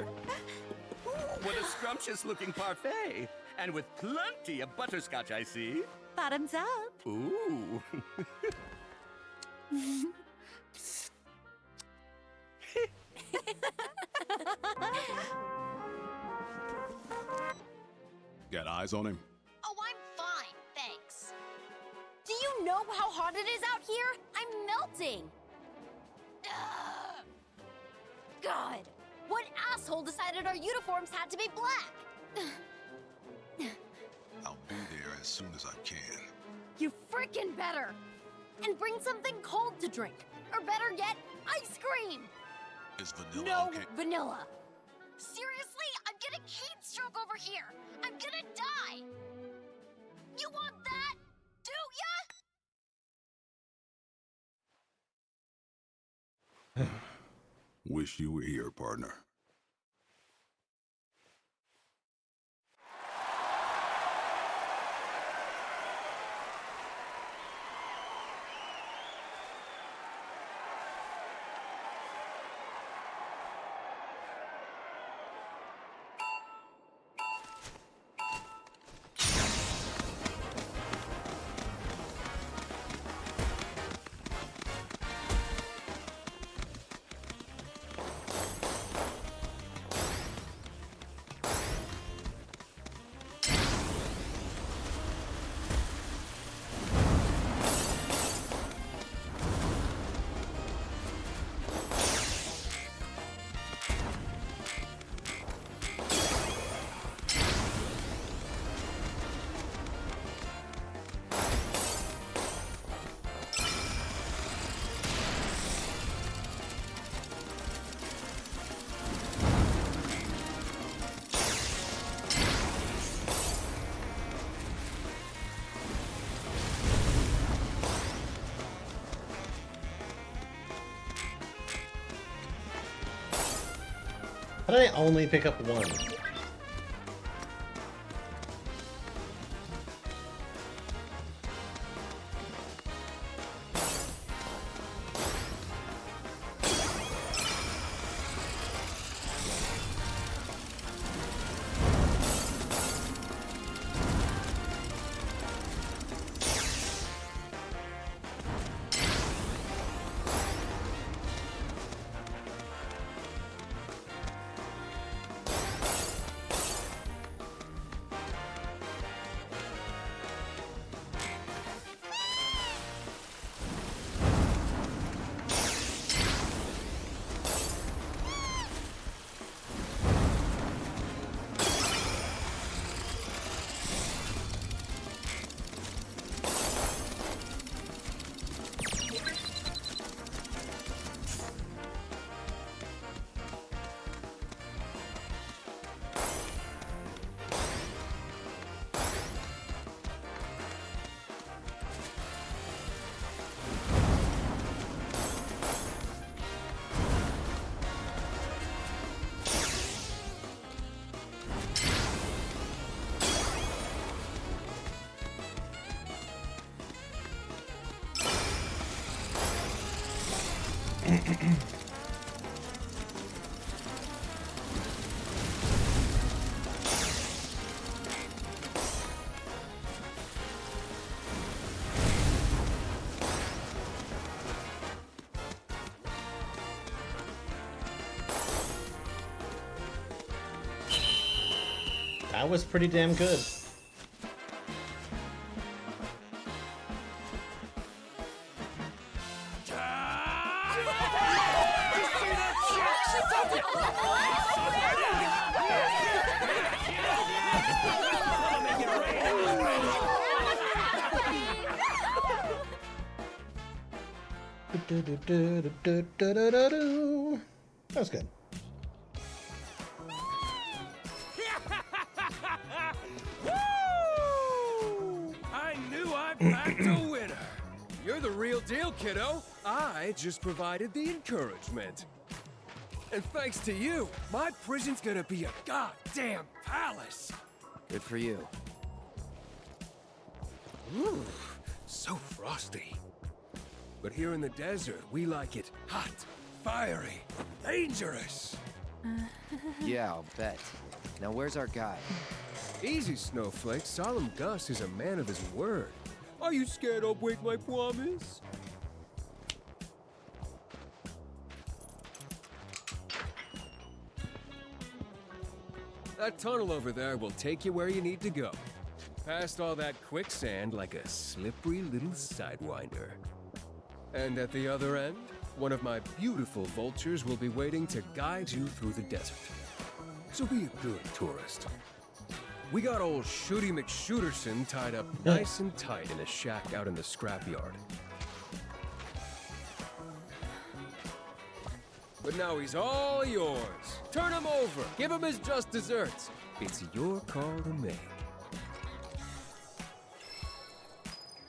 Ooh, what a scrumptious looking parfait. And with plenty of butterscotch, I see. Bottoms up. Ooh. Got eyes on him? Oh, I'm fine, thanks. Do you know how hot it is out here? I'm melting. Ugh. God, what asshole decided our uniforms had to be black? I'll be there as soon as I can. You freaking better. And bring something cold to drink. Or better yet, ice cream. Is vanilla No okay? vanilla. Seriously, I'm getting heat stroke over here. I'm gonna die. You want that? Do ya? Wish you were here, partner. How did I only pick up one? That was pretty damn good. That was good. a winner. You're the real deal, kiddo. I just provided the encouragement. And thanks to you, my prison's gonna be a goddamn palace. Good for you. Ooh, so frosty. But here in the desert, we like it hot, fiery, dangerous. Yeah, I'll bet. Now where's our guy? Easy, Snowflake. Solemn Gus is a man of his word. Are you scared I'll break my promise? That tunnel over there will take you where you need to go. Past all that quicksand like a slippery little sidewinder. And at the other end, one of my beautiful vultures will be waiting to guide you through the desert. So be a good tourist. We got old Shooty McShooterson tied up nice and tight in a shack out in the scrapyard. But now he's all yours. Turn him over. Give him his just desserts. It's your call to make.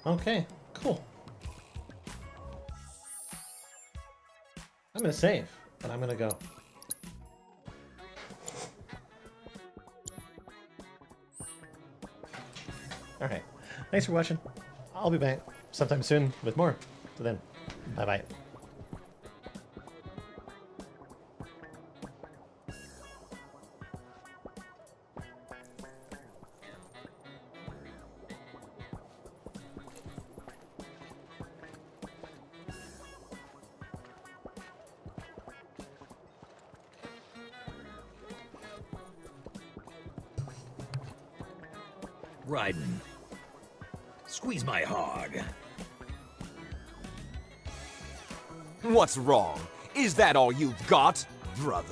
Okay, cool. I'm gonna save, but I'm gonna go. Alright, thanks for watching. I'll be back sometime soon with more. So then, bye-bye. Raiden, squeeze my hog. What's wrong? Is that all you've got, brother?